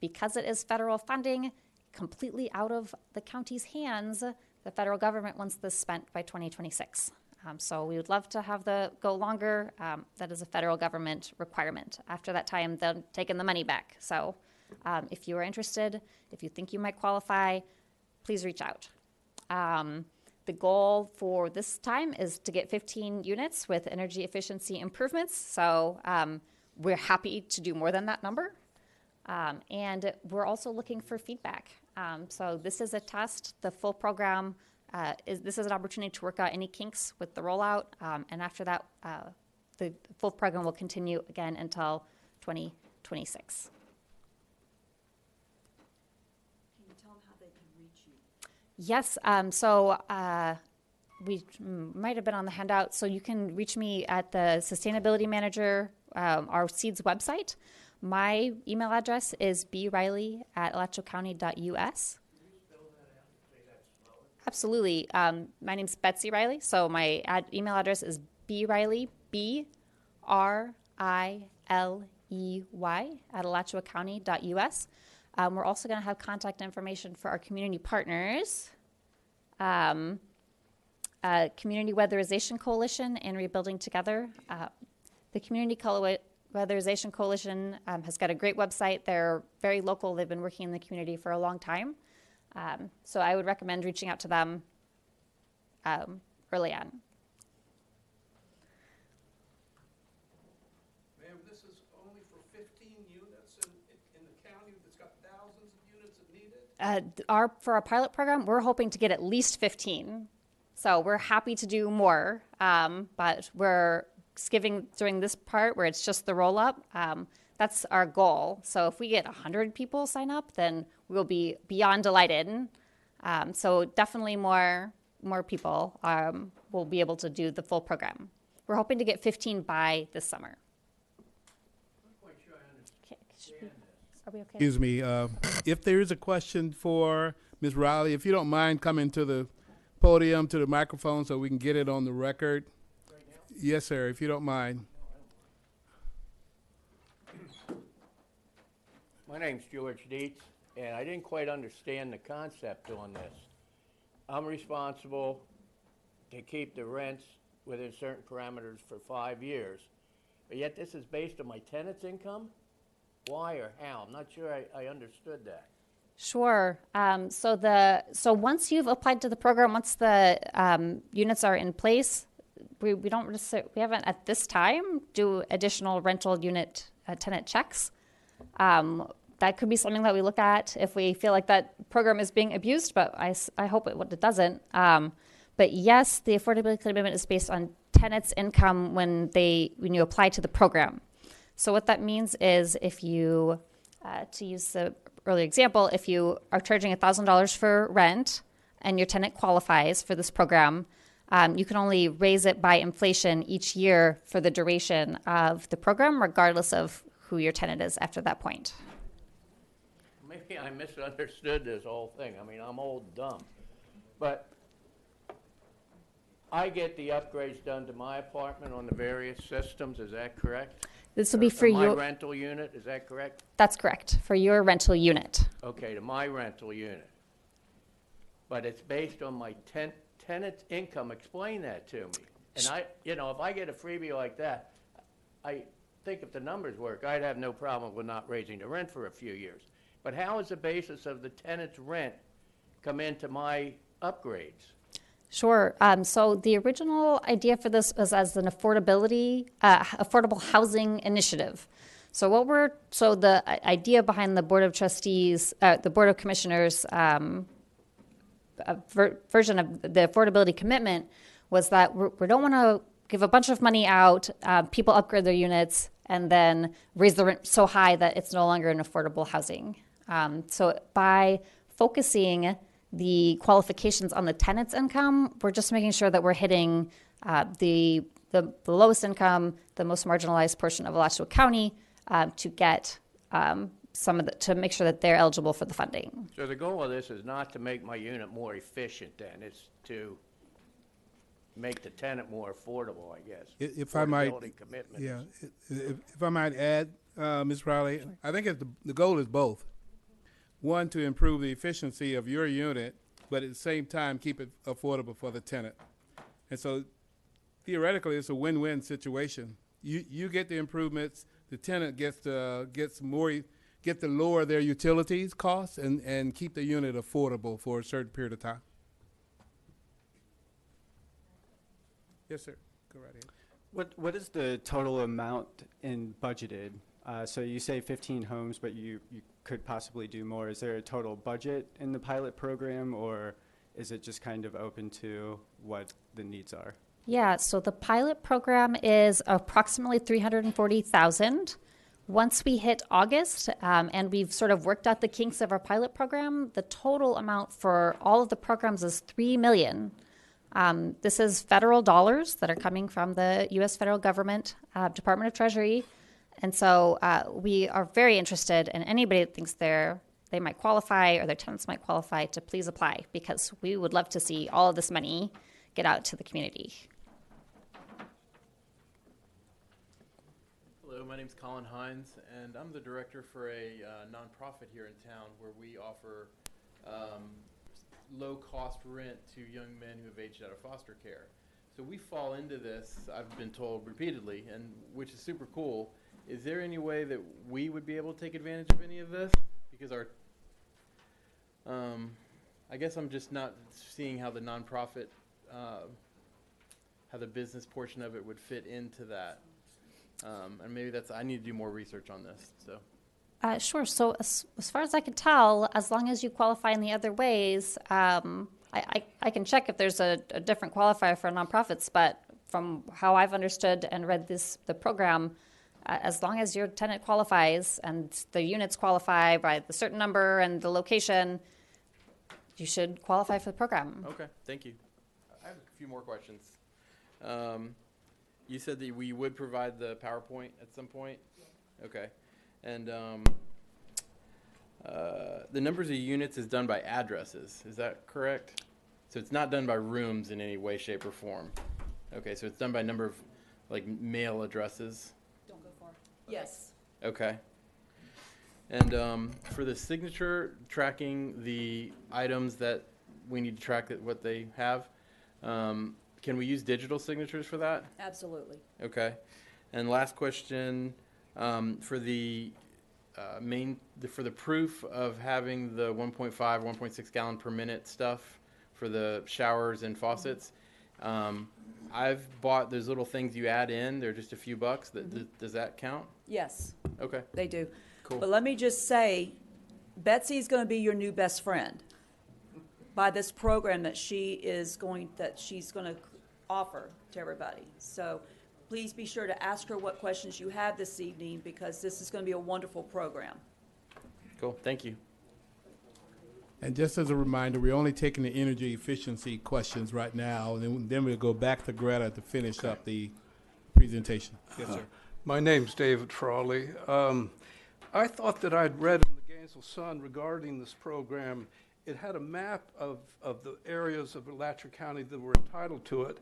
Because it is federal funding, completely out of the county's hands, the federal government wants this spent by 2026. So we would love to have go longer. That is a federal government requirement. After that time, they're taking the money back. So if you are interested, if you think you might qualify, please reach out. The goal for this time is to get 15 units with energy efficiency improvements. So we're happy to do more than that number. And we're also looking for feedback. So this is a test. The full program, this is an opportunity to work out any kinks with the rollout. And after that, the full program will continue again until 2026. Yes, we might have been on the handout. So you can reach me at the Sustainability Manager, our SEEDS website. My email address is briley@alachuacounty.us. Absolutely. My name's Betsy Riley. So my email address is briley, BRILEY@alachuacounty.us. We're also going to have contact information for our community partners, Community Weatherization Coalition and Rebuilding Together. The Community Weatherization Coalition has got a great website. They're very local. They've been working in the community for a long time. So I would recommend reaching out to them early on. Ma'am, this is only for 15 units in the county that's got thousands of units that need it? For our pilot program, we're hoping to get at least 15. So we're happy to do more, but we're giving during this part where it's just the roll-up. That's our goal. So if we get 100 people sign up, then we'll be beyond delighted. So definitely more people will be able to do the full program. We're hoping to get 15 by this summer. I'm quite sure I understand this. Are we okay? Excuse me. If there is a question for Ms. Riley, if you don't mind coming to the podium, to the microphone, so we can get it on the record. Right now? Yes, sir, if you don't mind. My name's George Dietz, and I didn't quite understand the concept on this. I'm responsible to keep the rents within certain parameters for 5 years, but yet this is based on my tenant's income? Why or how? I'm not sure I understood that. Sure. So once you've applied to the program, once the units are in place, we haven't at this time do additional rental unit tenant checks. That could be something that we look at if we feel like that program is being abused, but I hope it doesn't. But yes, the affordability commitment is based on tenants' income when you apply to the program. So what that means is if you, to use the earlier example, if you are charging $1,000 for rent and your tenant qualifies for this program, you can only raise it by inflation each year for the duration of the program, regardless of who your tenant is after that point. Maybe I misunderstood this whole thing. I mean, I'm old and dumb. But I get the upgrades done to my apartment on the various systems, is that correct? This will be for my your, rental unit, is that correct? that's correct, for your rental unit. Okay, to my rental unit. But it's based on my tenant's income. Explain that to me. And if I get a freebie like that, I think if the numbers work, I'd have no problem with not raising the rent for a few years. But how is the basis of the tenant's rent come into my upgrades? Sure. So the original idea for this was as an affordable housing initiative. So the idea behind the Board of Trustees, the Board of Commissioners version of the affordability commitment was that we don't want to give a bunch of money out, people upgrade their units, and then raise the rent so high that it's no longer an affordable housing. So by focusing the qualifications on the tenant's income, we're just making sure that we're hitting the lowest income, the most marginalized portion of Alachua County to get to make sure that they're eligible for the funding. So the goal of this is not to make my unit more efficient then, it's to make the tenant more affordable, I guess. If I might, Affordability commitments. yeah, if I might add, Ms. Riley, I think the goal is both. One, to improve the efficiency of your unit, but at the same time, keep it affordable for the tenant. And so theoretically, it's a win-win situation. You get the improvements, the tenant gets to lower their utilities costs and keep the unit affordable for a certain period of time. Yes, sir. Go right ahead. What is the total amount in budgeted? So you say 15 homes, but you could possibly do more. Is there a total budget in the pilot program, or is it just kind of open to what the needs are? Yeah, so the pilot program is approximately $340,000. Once we hit August, and we've sort of worked out the kinks of our pilot program, the total amount for all of the programs is $3 million. This is federal dollars that are coming from the U.S. federal government, Department of Treasury. And so we are very interested in anybody that thinks they might qualify or their tenants might qualify to please apply, because we would love to see all of this money get out to the community. Hello, my name's Colin Hines, and I'm the director for a nonprofit here in town where we offer low-cost rent to young men who have aged out of foster care. So we fall into this, I've been told repeatedly, and which is super cool. Is there any way that we would be able to take advantage of any of this? Because I guess I'm just not seeing how the nonprofit, how the business portion of it would fit into that. And maybe I need to do more research on this, so. Sure. So as far as I can tell, as long as you qualify in the other ways, I can check if there's a different qualifier for nonprofits. But from how I've understood and read the program, as long as your tenant qualifies and the units qualify by the certain number and the location, you should qualify for the program. Okay, thank you. I have a few more questions. You said that we would provide the PowerPoint at some point? Okay. And the numbers of units is done by addresses. Is that correct? So it's not done by rooms in any way, shape, or form. Okay, so it's done by number of like mail addresses. Don't go far. Yes. Okay. And for the signature, tracking the items that we need to track what they have, can we use digital signatures for that? Absolutely. Okay. And last question, for the for the proof of having the 1.5, 1.6 gallon per minute stuff for the showers and faucets, I've bought those little things you add in. They're just a few bucks. Does that count? Yes, Okay. they do. Cool. But let me just say, Betsy's going to be your new best friend by this program that she's going to offer to everybody. So please be sure to ask her what questions you have this evening, because this is going to be a wonderful program. Cool. Thank you. And just as a reminder, we're only taking the energy efficiency questions right now, and then we'll go back to Greta to finish up the presentation. Yes, sir. My name's David Frawley. I thought that I'd read in the Gainesville Sun regarding this program, it had a map of the areas of Alachua County that were entitled to it,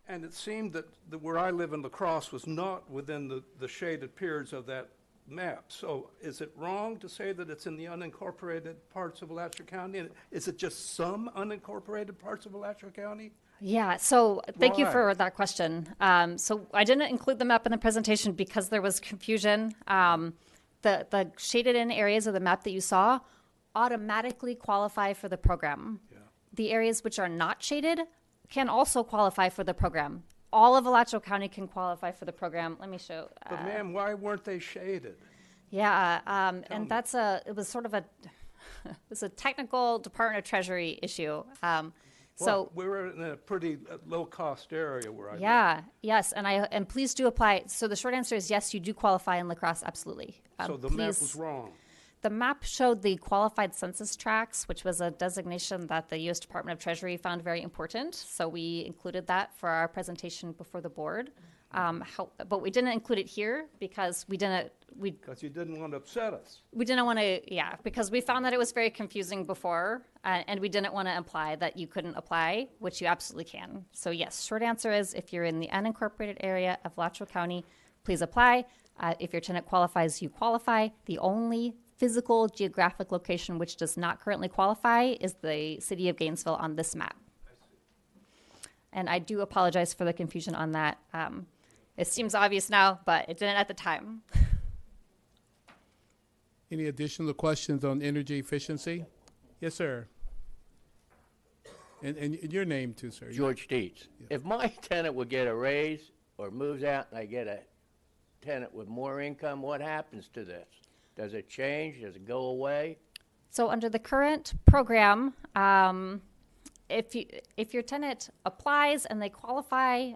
and it seemed that where I live in La Crosse was not within the shaded periods of that map. So is it wrong to say that it's in the unincorporated parts of Alachua County? And is it just some unincorporated parts of Alachua County? Yeah, so thank you for Right. that question. So I didn't include the map in the presentation because there was confusion. The shaded in areas of the map that you saw automatically qualify for the program. Yeah. The areas which are not shaded can also qualify for the program. All of Alachua County can qualify for the program. Let me show. But ma'am, why weren't they shaded? Yeah, and me. it was sort of it was a technical Department of Treasury issue. So, We're in a pretty low-cost area where I live. yeah, yes, and please do apply. So the short answer is yes, you do qualify in La Crosse, absolutely. So the map Please- was wrong. The map showed the qualified census tracts, which was a designation that the U.S. Department of Treasury found very important. So we included that for our presentation before the board. But we didn't include it here because we didn't Because you didn't want to upset us. want to, because we found that it was very confusing before, and we didn't want to imply that you couldn't apply, which you absolutely can. So yes, short answer is if you're in the unincorporated area of Alachua County, please apply. If your tenant qualifies, you qualify. The only physical geographic location which does not currently qualify is the city of Gainesville on this map. And I do apologize for the confusion on that. It seems obvious now, but it didn't at the time. Any additional questions on energy efficiency? Yes, sir. And your name too, sir. George Dietz. If my tenant would get a raise or moves out and I get a tenant with more income, what happens to this? Does it change? Does it go away? So under the current program, if your tenant applies and they qualify,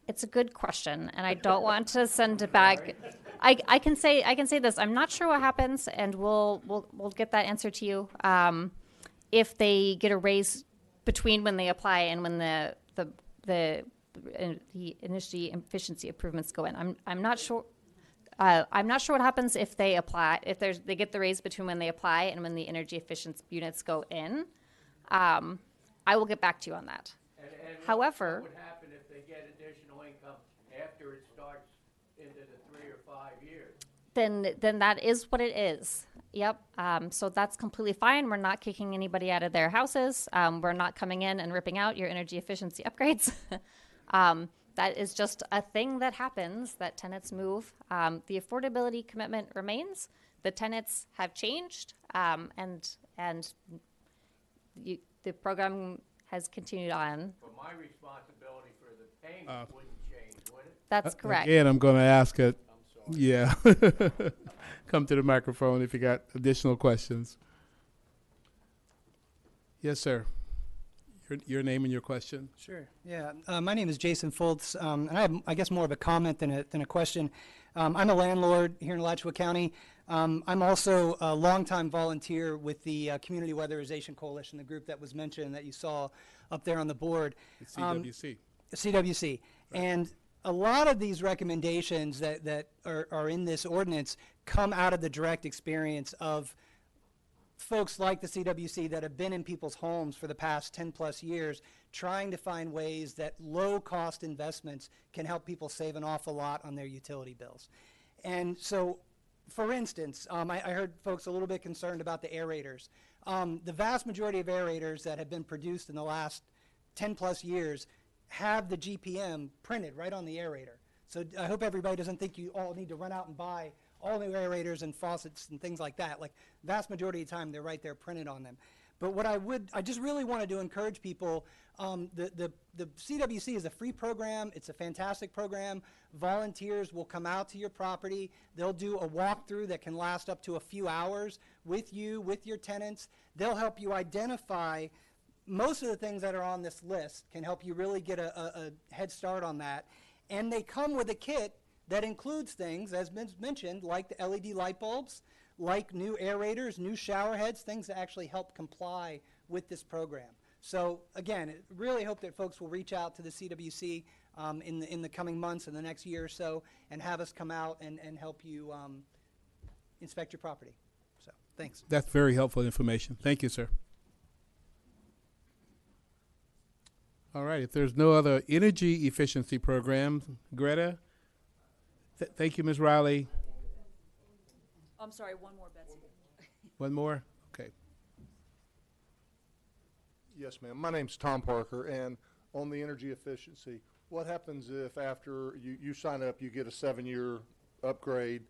it's a good question, and I don't want to send it back. I can say this. I'm not sure what happens, and we'll get that answer to you. If they get a raise between when they apply and when the energy efficiency improvements go in. I'm not sure. I'm not sure what happens if they apply. If they get the raise between when they apply and when the energy efficient units go in. I will get back to you on that. And However, what would happen if they get additional income after it starts into the 3 or 5 years? then that is what it is. Yep. So that's completely fine. We're not kicking anybody out of their houses. We're not coming in and ripping out your energy efficiency upgrades. That is just a thing that happens, that tenants move. The affordability commitment remains. The tenants have changed, and the program has continued on. But my responsibility for the payment wouldn't change, would it? That's correct. Again, I'm going to ask it. Yeah. Come to the microphone if you got additional questions. Yes, sir. Your name and your question. Sure. Yeah. My name is Jason Foltz, and I have, I guess, more of a comment than a question. I'm a landlord here in Alachua County. I'm also a longtime volunteer with the Community Weatherization Coalition, the group that was mentioned that you saw up there on the board. It's CWC. CWC. Right. And a lot of these recommendations that are in this ordinance come out of the direct experience of folks like the CWC that have been in people's homes for the past 10 plus years, trying to find ways that low cost investments can help people save an awful lot on their utility bills. And so, for instance, I heard folks a little bit concerned about the aerators. The vast majority of aerators that have been produced in the last 10 plus years have the GPM printed right on the aerator. So I hope everybody doesn't think you all need to run out and buy all new aerators and faucets and things like that. Like, vast majority of the time, they're right there printed on them. But what I just really wanted to encourage people, the CWC is a free program. It's a fantastic program. Volunteers will come out to your property. They'll do a walkthrough that can last up to a few hours with you, with your tenants. They'll help you identify most of the things that are on this list, can help you really get a head start on that. And they come with a kit that includes things, as mentioned, like the LED light bulbs, like new aerators, new shower heads, things that actually help comply with this program. So again, really hope that folks will reach out to the CWC in the coming months, in the next year or so, and have us come out and help you inspect your property. So thanks. That's very helpful information. Thank you, sir. All right. If there's no other energy efficiency programs, Greta? Thank you, Ms. Riley. I'm sorry, one more, Betsy. One more? Okay. Yes, ma'am. My name's Tom Parker, and on the energy efficiency, what happens if after you sign up, you get a 7-year upgrade,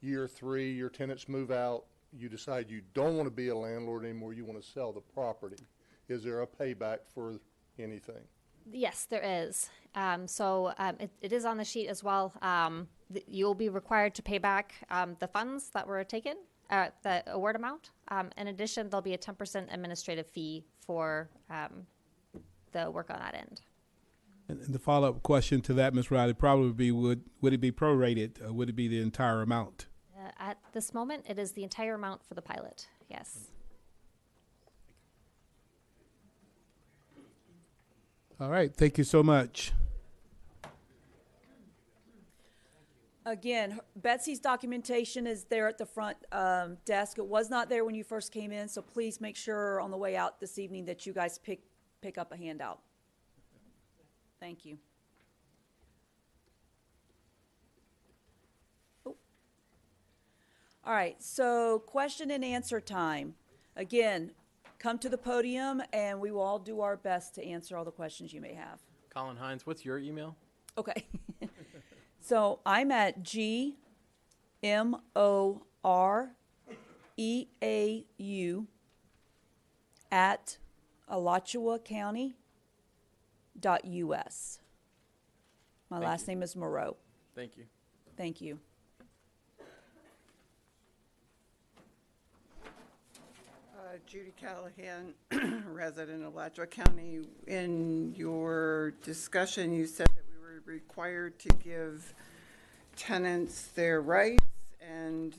year 3, your tenants move out, you decide you don't want to be a landlord anymore, you want to sell the property? Is there a payback for anything? Yes, there is. It is on the sheet as well. You'll be required to pay back the funds that were taken the award amount. In addition, there'll be a 10% administrative fee for the work on that end. And the follow-up question to that, Ms. Riley, probably would be, would it be prorated? Would it be the entire amount? At this moment, it is the entire amount for the pilot, yes. All right, thank you so much. Again, Betsy's documentation is there at the front desk. It was not there when you first came in, so please make sure on the way out this evening that you guys pick up a handout. Thank you. Oh. All right, so question and answer time. Again, come to the podium and we will all do our best to answer all the questions you may have. Colin Hines, what's your email? Okay. So I'm at GMOREAU at Alachua County.us. My last name is Moreau. Thank you. Thank you. Judy Callahan, resident of Alachua County. In your discussion, you said that we were required to give tenants their rights and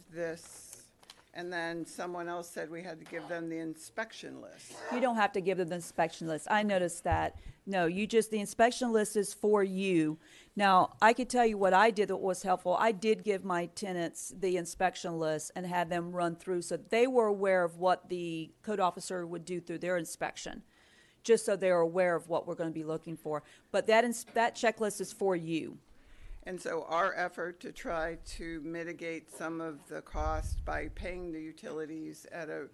then someone else said we had to give them the inspection list. You don't have to give them the inspection list. I noticed that. No, the inspection list is for you. Now, I could tell you what I did that was helpful. I did give my tenants the inspection list and had them run through so they were aware of what the code officer would do through their inspection, just so they're aware of what we're going to be looking for. But that checklist is for you. And so our effort to try to mitigate some of the cost by paying the utilities at a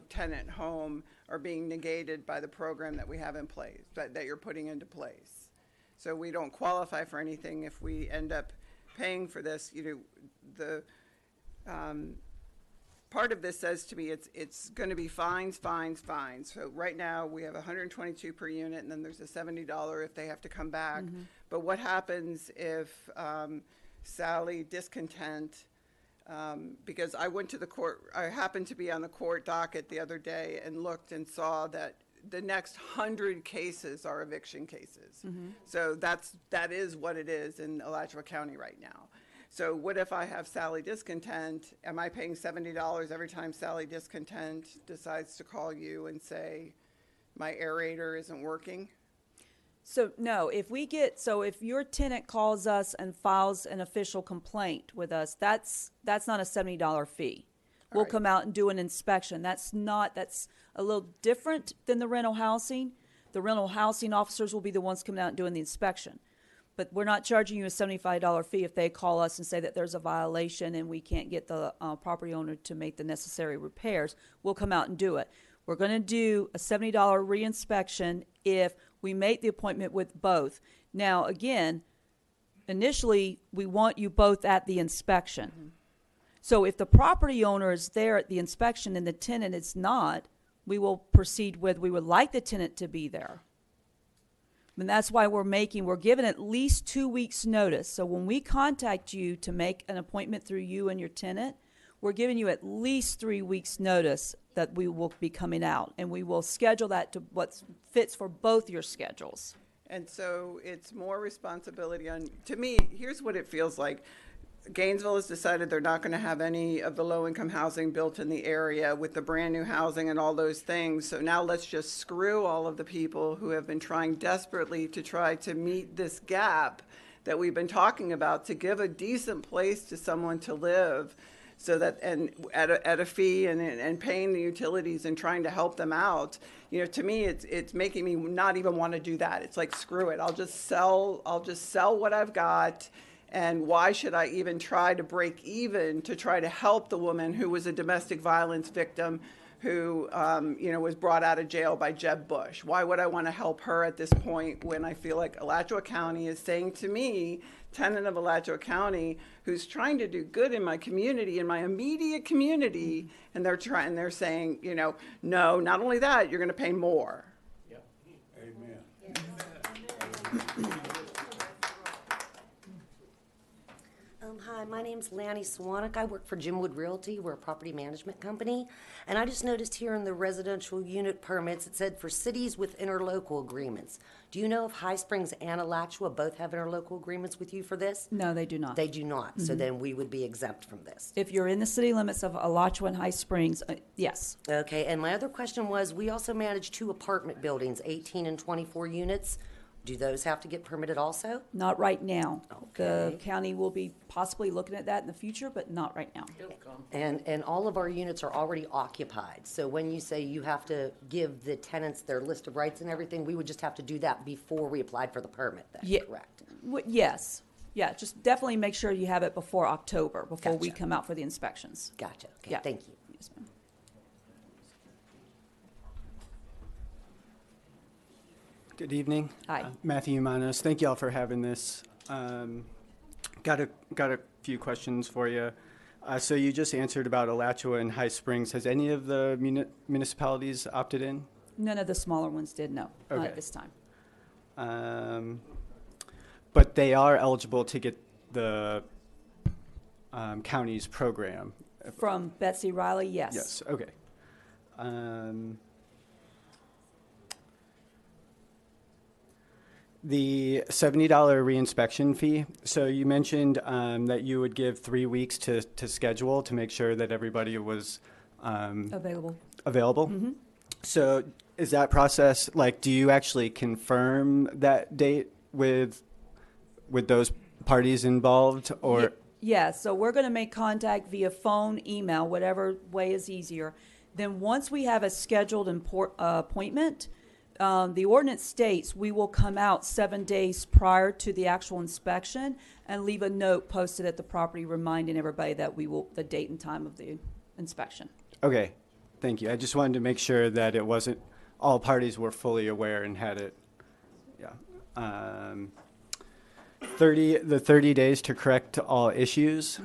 tenant home are being negated by the program that we have in place, that you're putting into place. So we don't qualify for anything if we end up paying for this. The part of this says to me it's going to be fines. So right now we have $122 per unit, and then there's a $70 if they have to come back. Mm-hmm. But what happens if Sally discontent? Because I went to the court, I happened to be on the court docket the other day and looked and saw that the next 100 cases are eviction cases. Mm-hmm. So that is what it is in Alachua County right now. So what if I have Sally discontent? Am I paying $70 every time Sally discontent decides to call you and say, my aerator isn't working? So no, if your tenant calls us and files an official complaint with us, that's not a $70 fee. We'll come out and do an inspection. That's a little different than the rental housing. The rental housing officers will be the ones coming out and doing the inspection. But we're not charging you a $75 fee if they call us and say that there's a violation and we can't get the property owner to make the necessary repairs. We'll come out and do it. We're going to do a $70 re-inspection if we make the appointment with both. Now, again, initially, we want you both at the inspection. Mm-hmm. So if the property owner is there at the inspection and the tenant is not, we will proceed with, we would like the tenant to be there. And that's why we're given at least 2 weeks notice. So when we contact you to make an appointment through you and your tenant, we're giving you at least 3 weeks notice that we will be coming out, and we will schedule that to what fits for both your schedules. And so it's more responsibility to me, here's what it feels like. Gainesville has decided they're not going to have any of the low-income housing built in the area with the brand new housing and all those things. So now let's just screw all of the people who have been trying desperately to try to meet this gap that we've been talking about to give a decent place to someone to live. So that, and at a fee and paying the utilities and trying to help them out, to me, it's making me not even want to do that. It's like, screw it. I'll just sell what I've got. And why should I even try to break even to try to help the woman who was a domestic violence victim who, was brought out of jail by Jeb Bush? Why would I want to help her at this point when I feel like Alachua County is saying to me, tenant of Alachua County, who's trying to do good in my community, in my immediate community, and they're saying, no, not only that, you're going to pay more. Yep. Amen. Hi, my name's Lanny Swanek. I work for Jimwood Realty. We're a property management company. And I just noticed here in the residential unit permits, it said for cities with interlocal agreements. Do you know if High Springs and Alachua both have interlocal agreements with you for this? No, they do not. They do not. So then we would be exempt from this. If you're in the city limits of Alachua and High Springs, yes. Okay, and my other question was, we also manage 2 apartment buildings, 18 and 24 units. Do those have to get permitted also? Not right now. The Okay. county will be possibly looking at that in the future, but not right now. And all of our units are already occupied. So when you say you have to give the tenants their list of rights and everything, we would just have to do that before we applied for the permit, then, Yeah. correct? Yes. Yeah, just definitely make sure you have it before October, before we Gotcha. come out for the inspections. Gotcha, okay, Yeah. thank you. Yes, ma'am. Good evening. Hi. Matthew Manos. Thank you all for having this. Got a few questions for you. So you just answered about Alachua and High Springs. Has any of the municipalities opted in? None of the smaller ones did, no, not Okay. at this time. But they are eligible to get the county's program. From Betsy Riley, yes. Yes, okay. The $70 reinspection fee. So you mentioned that you would give 3 weeks to schedule to make sure that everybody was Available. available. So is that process, like, do you actually confirm that date with those parties involved, or? Yeah, so we're going to make contact via phone, email, whatever way is easier. Then once we have a scheduled appointment, the ordinance states we will come out 7 days prior to the actual inspection and leave a note posted at the property reminding everybody that the date and time of the inspection. Okay, thank you. I just wanted to make sure that it wasn't, all parties were fully aware and had it, yeah. 30 days to correct all issues.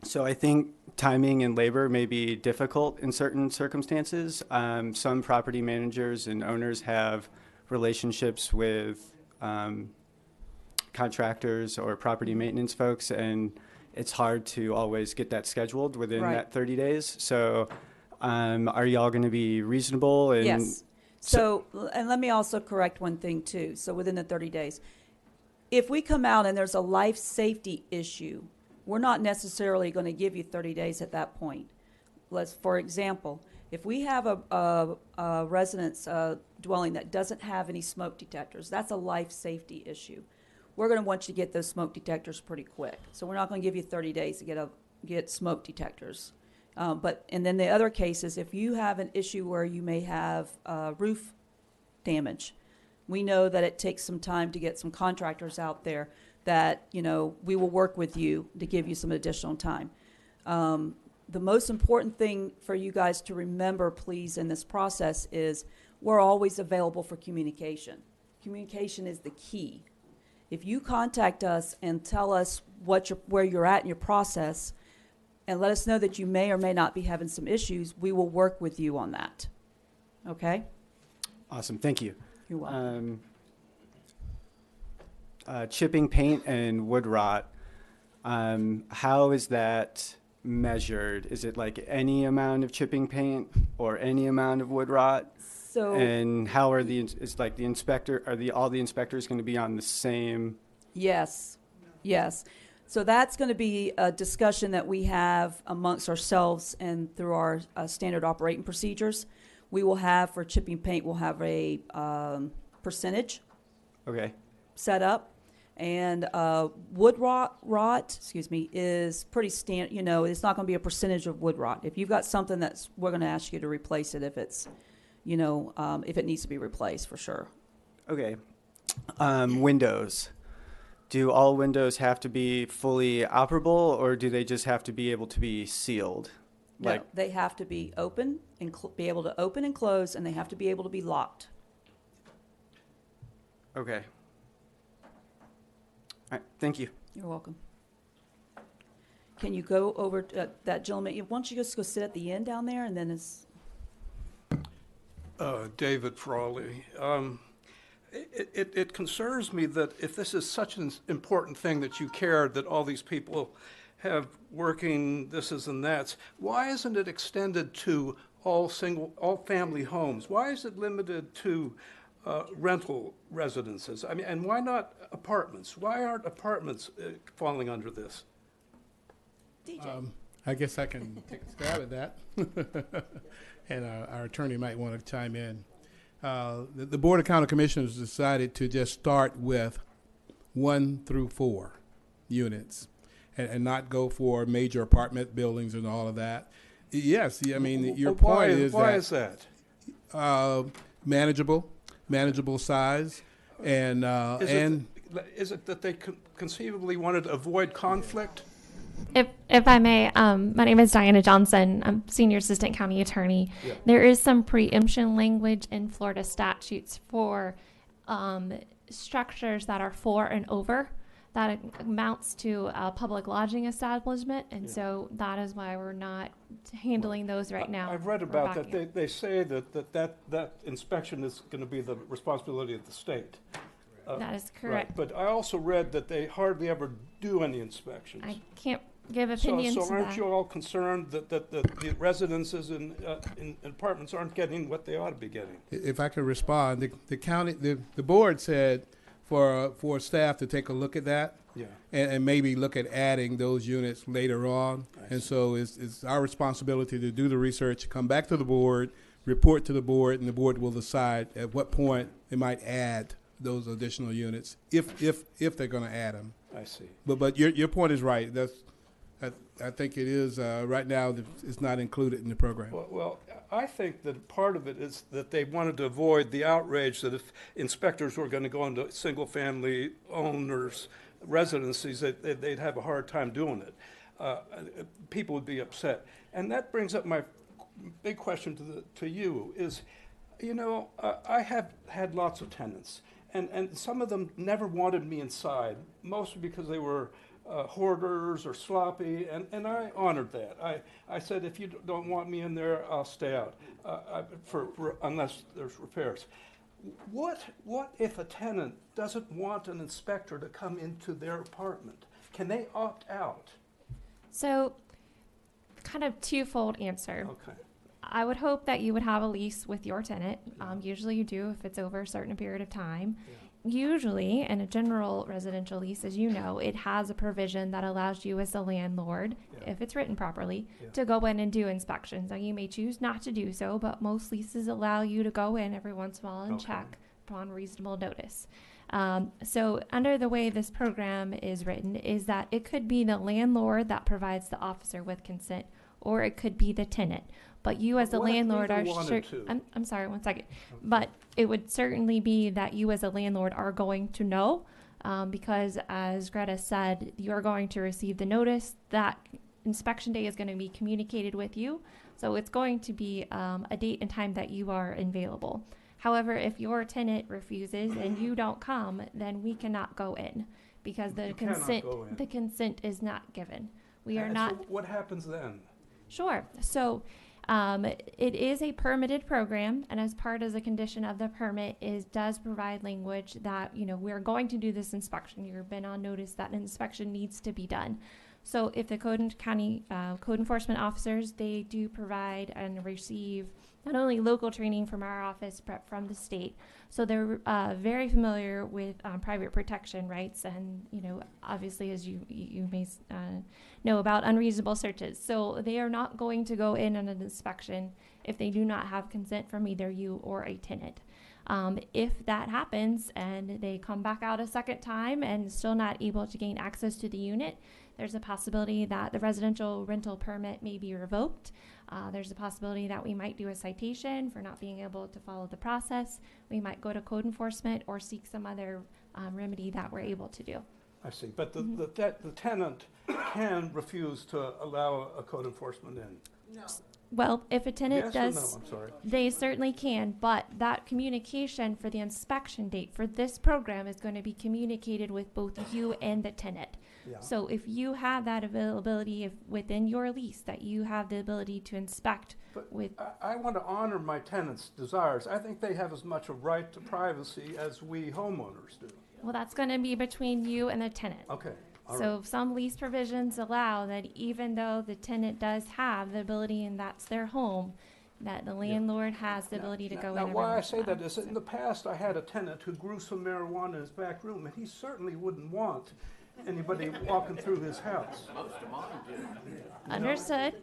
So I think timing and labor may be difficult in certain circumstances. Some property managers and owners have relationships with contractors or property maintenance folks, and it's hard to always get that scheduled within Right. that 30 days. So are y'all going to be reasonable? And Yes. So, and let me also correct one thing too. So within the 30 days, if we come out and there's a life safety issue, we're not necessarily going to give you 30 days at that point. For example, if we have a residence dwelling that doesn't have any smoke detectors, that's a life safety issue. We're going to want you to get those smoke detectors pretty quick. So we're not going to give you 30 days to get smoke detectors. And then the other cases, if you have an issue where you may have roof damage, we know that it takes some time to get some contractors out there that, we will work with you to give you some additional time. The most important thing for you guys to remember, please, in this process is we're always available for communication. Communication is the key. If you contact us and tell us where you're at in your process and let us know that you may or may not be having some issues, we will work with you on that. Okay? Awesome, thank you. You're welcome. Chipping paint and wood rot, how is that measured? Is it like any amount of chipping paint or any amount of wood rot? So, And how are it's like the inspector, all the inspectors going to be on the same? yes. So that's going to be a discussion that we have amongst ourselves and through our standard operating procedures. We will have, for chipping paint, we'll have a percentage Okay, set up. And wood rot, is pretty it's not going to be a percentage of wood rot. If you've got something we're going to ask you to replace it if it's, if it needs to be replaced, for sure. okay. Windows. Do all windows have to be fully operable, or do they just have to be able to be sealed? No, they have to be open and be able to open and close, and they have to be able to be locked. Okay. All right, thank you. You're welcome. Can you go over to that gentleman? Why don't you just go sit at the end down there, and then David Frawley. it concerns me that if this is such an important thing that you care that all these people have working thises and that's, why isn't it extended to all family homes? Why is it limited to rental residences? I mean, and why not apartments? Why aren't apartments falling under this? I guess I can take a stab at that. And our attorney might want to chime in. The Board of County Commissioners decided to just start with 1 through 4 units and not go for major apartment buildings and all of that. Yes, I mean, your point is why is that? Manageable size, and Is it that they conceivably wanted to avoid conflict? If I may, my name is Diana Johnson. I'm Senior Assistant County Attorney. Yeah. There is some preemption language in Florida statutes for structures that are 4 and over. That amounts to a public lodging establishment, and so that is why we're not handling those right now. I've read We're about backing that. up. They say that inspection is going to be the responsibility of the state. That is Right. correct. But I also read that they hardly ever do any inspections. I can't give opinions So to aren't that. you all concerned that the residences in apartments aren't getting what they ought to be getting? if I could respond, the board said for staff to take a look at that. Yeah. And maybe look at adding those units later on. I And so it's our responsibility to do the research, come back to the board, report to the board, and the board will decide at what point they might add those additional units, if they're going to add them. I see. But your point is right. I think it is right now. It's not included in the program. Well, I think that part of it is that they wanted to avoid the outrage that if inspectors were going to go into single-family owners' residencies, they'd have a hard time doing it. People would be upset. And that brings up my big question to you is, I have had lots of tenants, and some of them never wanted me inside, mostly because they were hoarders or sloppy, and I honored that. I said, if you don't want me in there, I'll stay out, unless there's repairs. What if a tenant doesn't want an inspector to come into their apartment? Can they opt out? So, kind of twofold answer. Okay. I would hope that you would have a lease with your tenant. Usually you do if it's over a certain period of time. Yeah. Usually, in a general residential lease, as you know, it has a provision that allows you as the landlord, Yeah. if it's written properly, Yeah. to go in and do inspections. Now, you may choose not to do so, but most leases allow you to go in every once in a while and Okay. check upon reasonable notice. So under the way this program is written is that it could be the landlord that provides the officer with consent, or it could be the tenant. But you as the What if landlord neither are wanted to? I'm sorry, 1 second. But it would certainly be that you as a landlord are going to know, because as Greta said, you're going to receive the notice. That inspection day is going to be communicated with you. So it's going to be a date and time that you are available. However, if your tenant refuses and you don't come, then we cannot go in because You cannot go in. the consent is not given. We are And not. so what happens then? Sure. So it is a permitted program, and as part of the condition of the permit does provide language that, we're going to do this inspection. You've been on notice that an inspection needs to be done. So if the County code enforcement officers, they do provide and receive not only local training from our office, but from the state. So they're very familiar with private protection rights and, obviously, as you may know about unreasonable searches. So they are not going to go in on an inspection if they do not have consent from either you or a tenant. If that happens and they come back out a second time and still not able to gain access to the unit, there's a possibility that the residential rental permit may be revoked. There's a possibility that we might do a citation for not being able to follow the process. We might go to code enforcement or seek some other remedy that we're able to do. I see. But the tenant can refuse to allow a code enforcement in. No. Well, if a tenant Yes does, or no? I'm sorry. they certainly can, but that communication for the inspection date for this program is going to be communicated with both you and the tenant. Yeah. So if you have that availability within your lease, that you have the ability to inspect But with, I want to honor my tenants' desires. I think they have as much a right to privacy as we homeowners do. well, that's going to be between you and the tenant. Okay, all right. So some lease provisions allow that even though the tenant does have the ability and that's their home, that the landlord has the ability to go in Now, and why I remove say them. that is, in the past, I had a tenant who grew some marijuana in his back room, and he certainly wouldn't want anybody walking through his house. Most of mine do. Understood.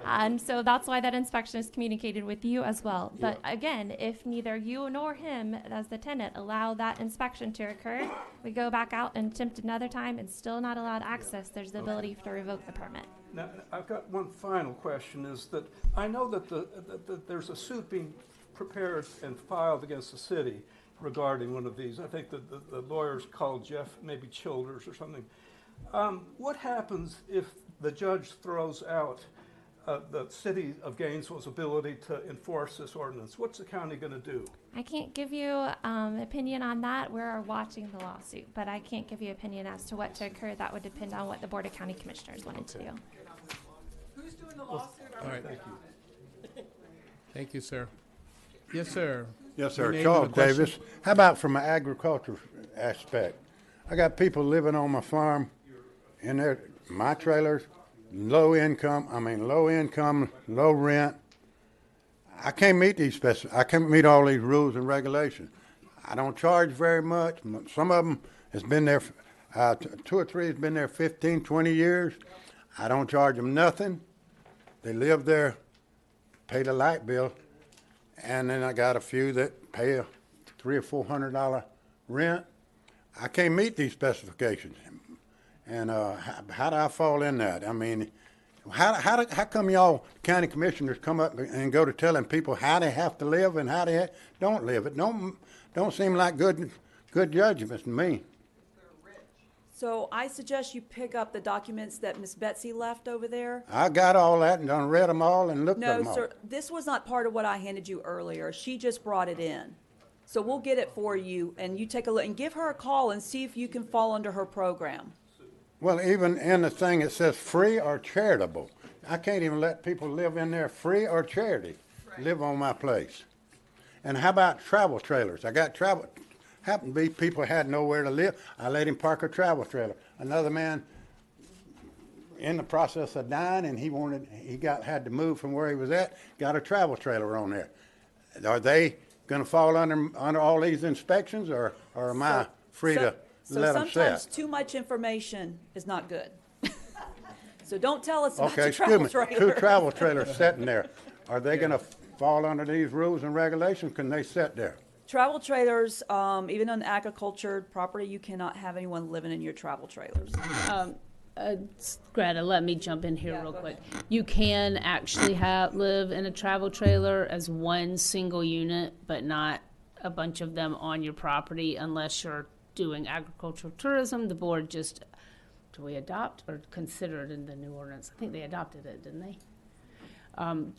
And so that's why that inspection is communicated with you as well. But again, if neither you nor him as the tenant allow that inspection to occur, we go back out and attempt another time and still not allowed access, there's the ability to revoke the permit. Now, I've got one final question, is that I know that there's a suit being prepared and filed against the city regarding one of these. I think that the lawyer's called Jeff, maybe Childers or something. What happens if the judge throws out the city of Gainesville's ability to enforce this ordinance? What's the county going to do? I can't give you opinion on that. We're watching the lawsuit, but I can't give you opinion as to what to occur. That would depend on what the Board of County Commissioners wanted to do. Who's doing the lawsuit? All right. Thank you. Thank you, sir. Yes, sir. Yes, Your sir. name Charles and the question? Davis. How about from an agriculture aspect? I got people living on my farm in my trailers, low income, low rent. I can't meet I can't meet all these rules and regulations. I don't charge very much. Some of them has been there, 2 or 3 has been there 15, 20 years. I don't charge them nothing. They live there, pay the light bill. And then I got a few that pay a $300 or $400 rent. I can't meet these specifications. And how do I fall in that? I mean, how come y'all county commissioners come up and go to telling people how they have to live and how they don't live? It don't seem like good judgments to me. So I suggest you pick up the documents that Miss Betsy left over there. I got all that and done read them all and looked at No, them all. sir, this was not part of what I handed you earlier. She just brought it in. So we'll get it for you, and you take a look, and give her a call and see if you can fall under her program. Well, even in the thing it says free or charitable. I can't even let people live in there free or charity, live on my place. And how about travel trailers? I got happened to be people had nowhere to live. I let him park a travel trailer. Another man in the process of dying, and he had to move from where he was at, got a travel trailer on there. Are they going to fall under all these inspections, or am I free to let them So sometimes sit? too much information is not good. So don't tell us about Okay, your travel trailer. 2 travel trailers sitting there. Are they going to fall under these rules and regulations? Can they sit there? Travel trailers, even on agriculture property, you cannot have anyone living in your travel trailers. Greta, let me jump in here Yeah, real go quick. ahead. You can actually live in a travel trailer as one single unit, but not a bunch of them on your property unless you're doing agricultural tourism. The board just, do we adopt or consider it in the new ordinance? I think they adopted it, didn't they?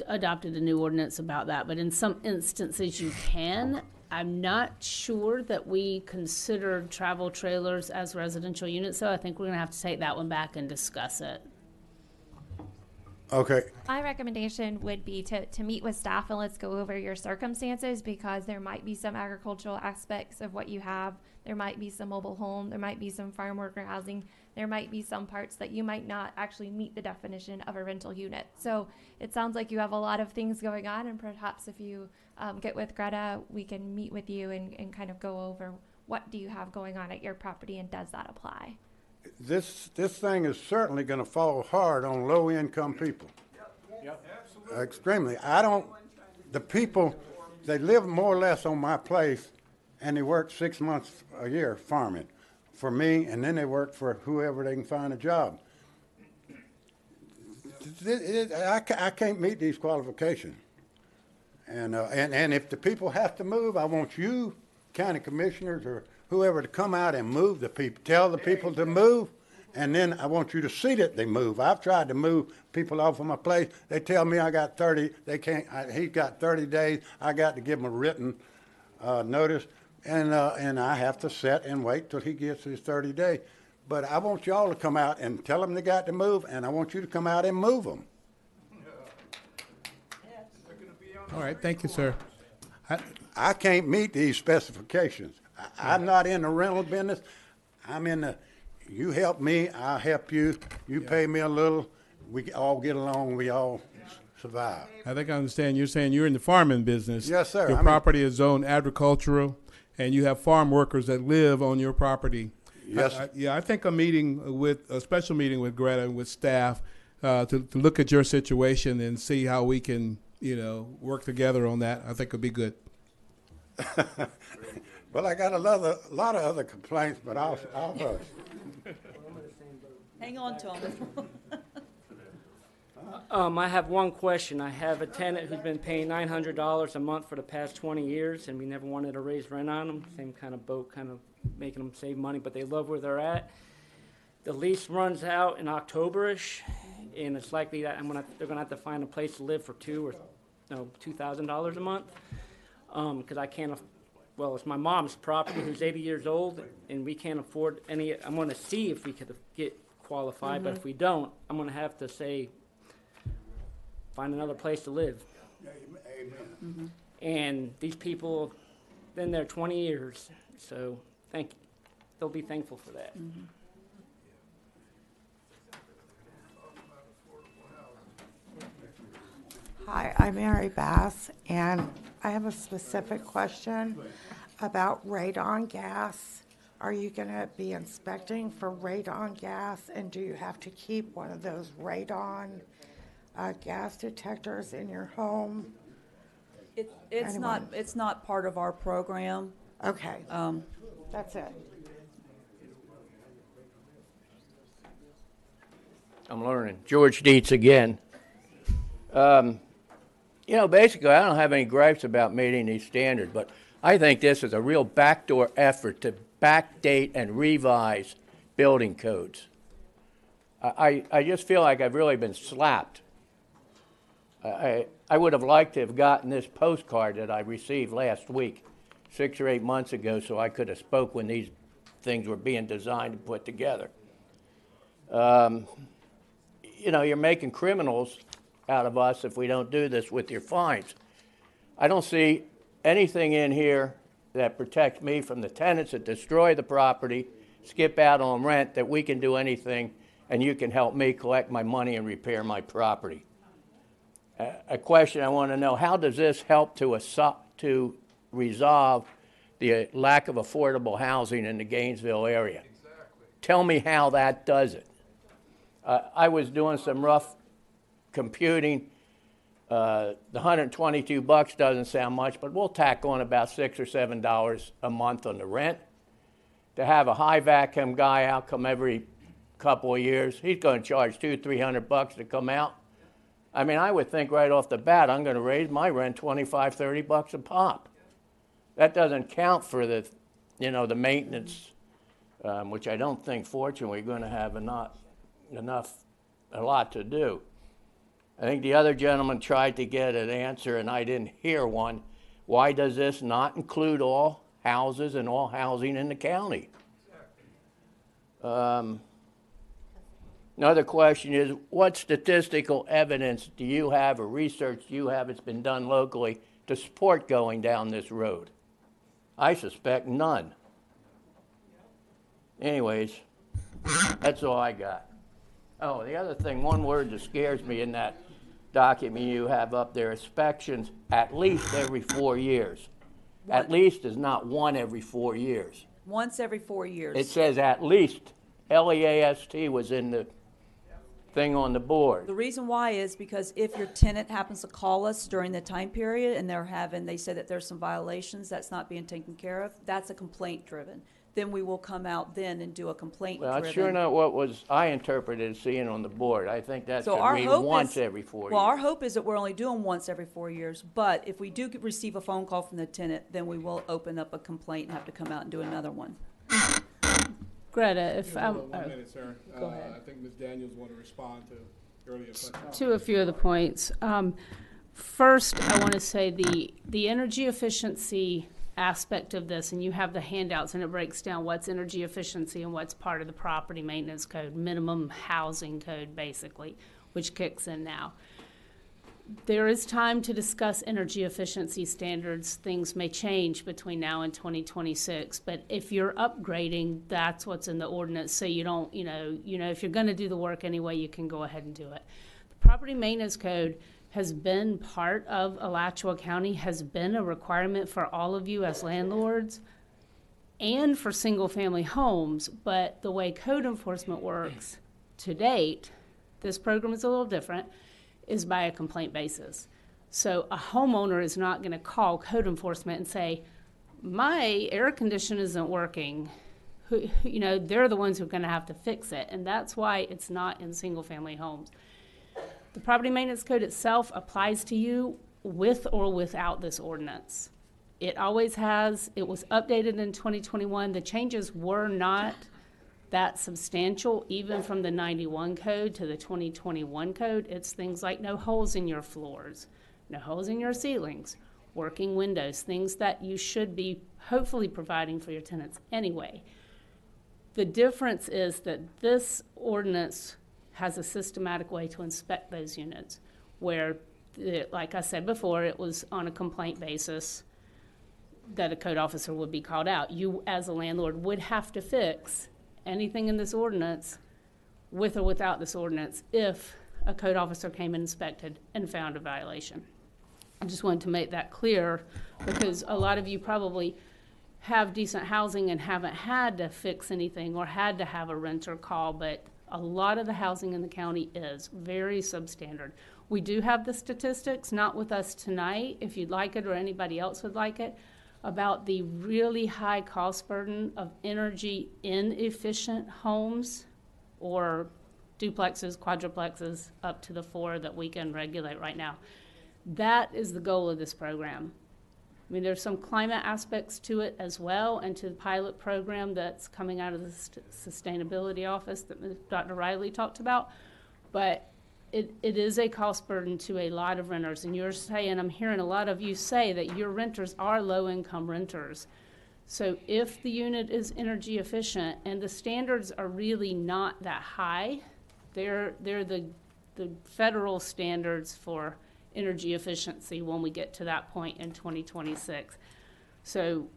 Adopted a new ordinance about that, but in some instances you can. I'm not sure that we considered travel trailers as residential units, so I think we're gonna have to take that one back and discuss it. Okay. My recommendation would be to meet with staff and let's go over your circumstances, because there might be some agricultural aspects of what you have. There might be some mobile home, there might be some farm worker housing, there might be some parts that you might not actually meet the definition of a rental unit. So it sounds like you have a lot of things going on, and perhaps if you get with Greta, we can meet with you and kind of go over what do you have going on at your property and does that apply? This thing is certainly going to fall hard on low-income people. Yep. Extremely. The people, they live more or less on my place, and they work 6 months a year farming for me, and then they work for whoever they can find a job. I can't meet these qualifications. And if the people have to move, I want you, county commissioners or whoever, to come out and move the people. Tell the people to move, and then I want you to see that they move. I've tried to move people off of my place. They tell me I got 30. They can't. He's got 30 days. I got to give him a written notice, and I have to sit and wait till he gets his 30 days. but I want y'all to come out and tell them they got to move, and I want you to come out and move them. All right, thank you, sir. I can't meet these specifications. I'm not in the rental business. I'm in the, you help me, I help you. You pay me a little, we all get along, we all survive. I think I understand. You're saying you're in the farming business. Yes, sir. Your property is zoned agricultural, and you have farm workers that live on your property. Yes. I think a special meeting with Greta and with staff to look at your situation and see how we can, work together on that. I think would be good. Well, I got a lot of other complaints, but I'll hush. Hang on to them. I have one question. I have a tenant who's been paying $900 a month for the past 20 years, and we never wanted to raise rent on them. Same kind of boat, kind of making them save money, but they love where they're at. The lease runs out in October-ish, and it's likely that they're gonna have to find a place to live for $2,000 a month. Because I can't, well, it's my mom's property who's 80 years old, and we can't afford any. I'm gonna see if we could get qualified, but if we don't, I'm gonna have to say, find another place to live. Amen. And these people, been there 20 years, so they'll be thankful for that. Hi, I'm Mary Bass, and I have a specific question about radon gas. Are you going to be inspecting for radon gas, and do you have to keep one of those radon gas detectors in your home? It's not part of our program. Okay, that's it. I'm learning. George Dietz again. Basically, I don't have any gripes about meeting these standards, but I think this is a real backdoor effort to backdate and revise building codes. I just feel like I've really been slapped. I would have liked to have gotten this postcard that I received last week, 6 or 8 months ago, so I could have spoke when these things were being designed and put together. You're making criminals out of us if we don't do this with your fines. I don't see anything in here that protects me from the tenants that destroy the property, skip out on rent, that we can do anything and you can help me collect my money and repair my property. A question I want to know, how does this help to resolve the lack of affordable housing in the Gainesville area? Exactly. Tell me how that does it. I was doing some rough computing. The $122 doesn't sound much, but we'll tack on about $6 or $7 a month on the rent. To have a high vacuum guy out come every couple of years, he's going to charge $200-300 to come out. I mean, I would think right off the bat, I'm going to raise my rent $25-30 a pop. That doesn't count for the maintenance, which I don't think, fortunately, we're going to have a lot to do. I think the other gentleman tried to get an answer, and I didn't hear one. Why does this not include all houses and all housing in the county? Another question is, what statistical evidence do you have or research do you have that's been done locally to support going down this road? I suspect none. Anyways, that's all I got. Oh, the other thing, one word that scares me in that document you have up there, inspections at least every 4 years. At least is not one every 4 years. Once every 4 years. It says at least. L-E-A-S-T was in the thing on the board. The reason why is because if your tenant happens to call us during the time period and they say that there's some violations that's not being taken care of, that's a complaint driven. Then we will come out then and do a complaint driven. Well, that's sure not what I interpreted as seeing on the board. I think that should read once every 4 years. Well, our hope is that we're only doing once every 4 years, but if we do receive a phone call from the tenant, then we will open up a complaint and have to come out and do another one. Greta, if I'm... 1 minute, sir. Go ahead. I think Ms. Daniels want to respond to earlier questions. To a few of the points. First, I want to say the energy efficiency aspect of this, and you have the handouts, and it breaks down what's energy efficiency and what's part of the property maintenance code, minimum housing code, basically, which kicks in now. There is time to discuss energy efficiency standards. Things may change between now and 2026, but if you're upgrading, that's what's in the ordinance, so you don't, if you're gonna do the work anyway, you can go ahead and do it. The property maintenance code has been part of Alachua County, has been a requirement for all of you as landlords and for single-family homes, but the way code enforcement works to date, this program is a little different, is by a complaint basis. So a homeowner is not gonna call code enforcement and say, my air conditioner isn't working. They're the ones who are gonna have to fix it, and that's why it's not in single-family homes. The property maintenance code itself applies to you with or without this ordinance. It always has. It was updated in 2021. The changes were not that substantial, even from the 91 code to the 2021 code. It's things like no holes in your floors, no holes in your ceilings, working windows, things that you should be hopefully providing for your tenants anyway. The difference is that this ordinance has a systematic way to inspect those units where, like I said before, it was on a complaint basis that a code officer would be called out. You, as a landlord, would have to fix anything in this ordinance with or without this ordinance if a code officer came and inspected and found a violation. I just wanted to make that clear because a lot of you probably have decent housing and haven't had to fix anything or had to have a renter call, but a lot of the housing in the county is very substandard. We do have the statistics, not with us tonight, if you'd like it or anybody else would like it, about the really high cost burden of energy inefficient homes or duplexes, quadruplexes, up to the 4 that we can regulate right now. That is the goal of this program. I mean, there's some climate aspects to it as well, and to the pilot program that's coming out of the sustainability office that Dr. Riley talked about. But it is a cost burden to a lot of renters. And you're saying, I'm hearing a lot of you say that your renters are low-income renters. So if the unit is energy efficient, and the standards are really not that high, they're the federal standards for energy efficiency when we get to that point in 2026. So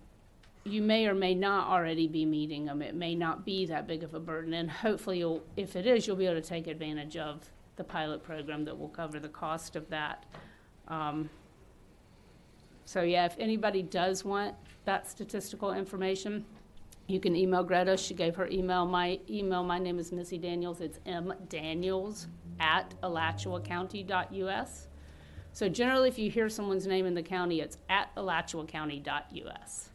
you may or may not already be meeting them. It may not be that big of a burden, and hopefully if it is, you'll be able to take advantage of the pilot program that will cover the cost of that. So yeah, if anybody does want that statistical information, you can email Greta. She gave her email. My name is Missy Daniels. It's mdaniels@alachuacounty.us. So generally, if you hear someone's name in the county, it's at alachuacounty.us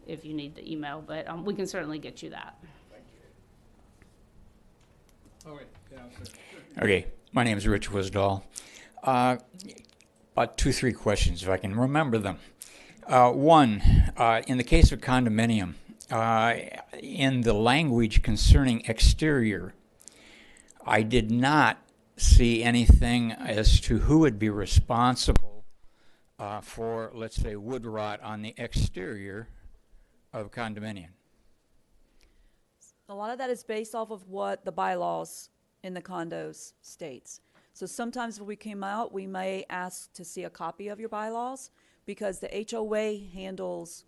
if you need the email, but we can certainly get you that. Thank you. All right. Yeah, okay, my name is Rich Wisdahl. About 2-3 questions, if I can remember them. One, in the case of condominium, in the language concerning exterior, I did not see anything as to who would be responsible for, let's say, wood rot on the exterior of a condominium. A lot of that is based off of what the bylaws in the condos states. So sometimes when we came out, we may ask to see a copy of your bylaws because the HOA handles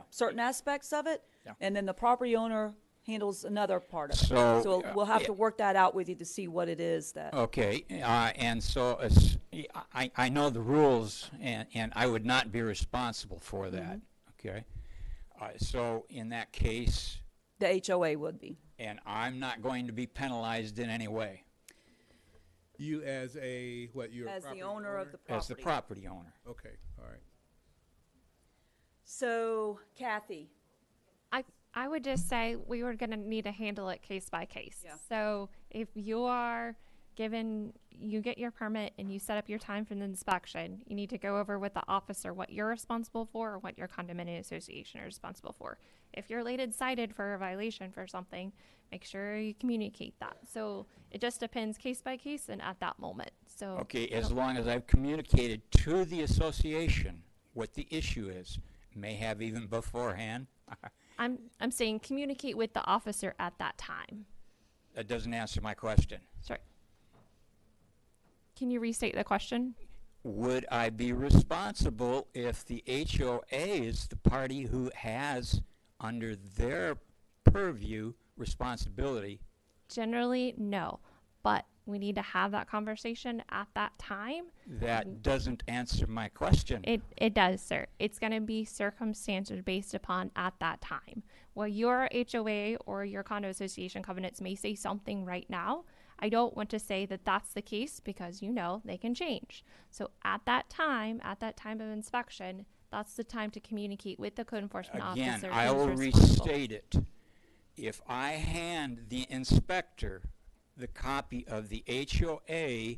certain aspects of it, and then the property owner handles another part of it. So we'll have to work that out with you to see what it is that. Okay, and so I know the rules, and I would not be responsible for that. Okay, so in that case, the HOA would be. And I'm not going to be penalized in any way. You as a what? You're as the owner of the property. As the property owner. Okay, all right. So, Kathy. I would just say we were going to need to handle it case by case. Yeah. So if you are given, you get your permit and you set up your time for the inspection, you need to go over with the officer what you're responsible for or what your condominium association is responsible for. If you're later cited for a violation for something, make sure you communicate that. So it just depends case by case and at that moment. So okay, as long as I've communicated to the association what the issue is, may have even beforehand. I'm saying communicate with the officer at that time. That doesn't answer my question. Sorry. Can you restate the question? Would I be responsible if the HOA is the party who has, under their purview, responsibility? Generally, no. But we need to have that conversation at that time. That doesn't answer my question. It does, sir. It's going to be circumstances based upon at that time. Well, your HOA or your condo association covenants may say something right now. I don't want to say that that's the case because, you know, they can change. So at that time of inspection, that's the time to communicate with the code enforcement officer. Again, I will restate it. If I hand the inspector the copy of the HOA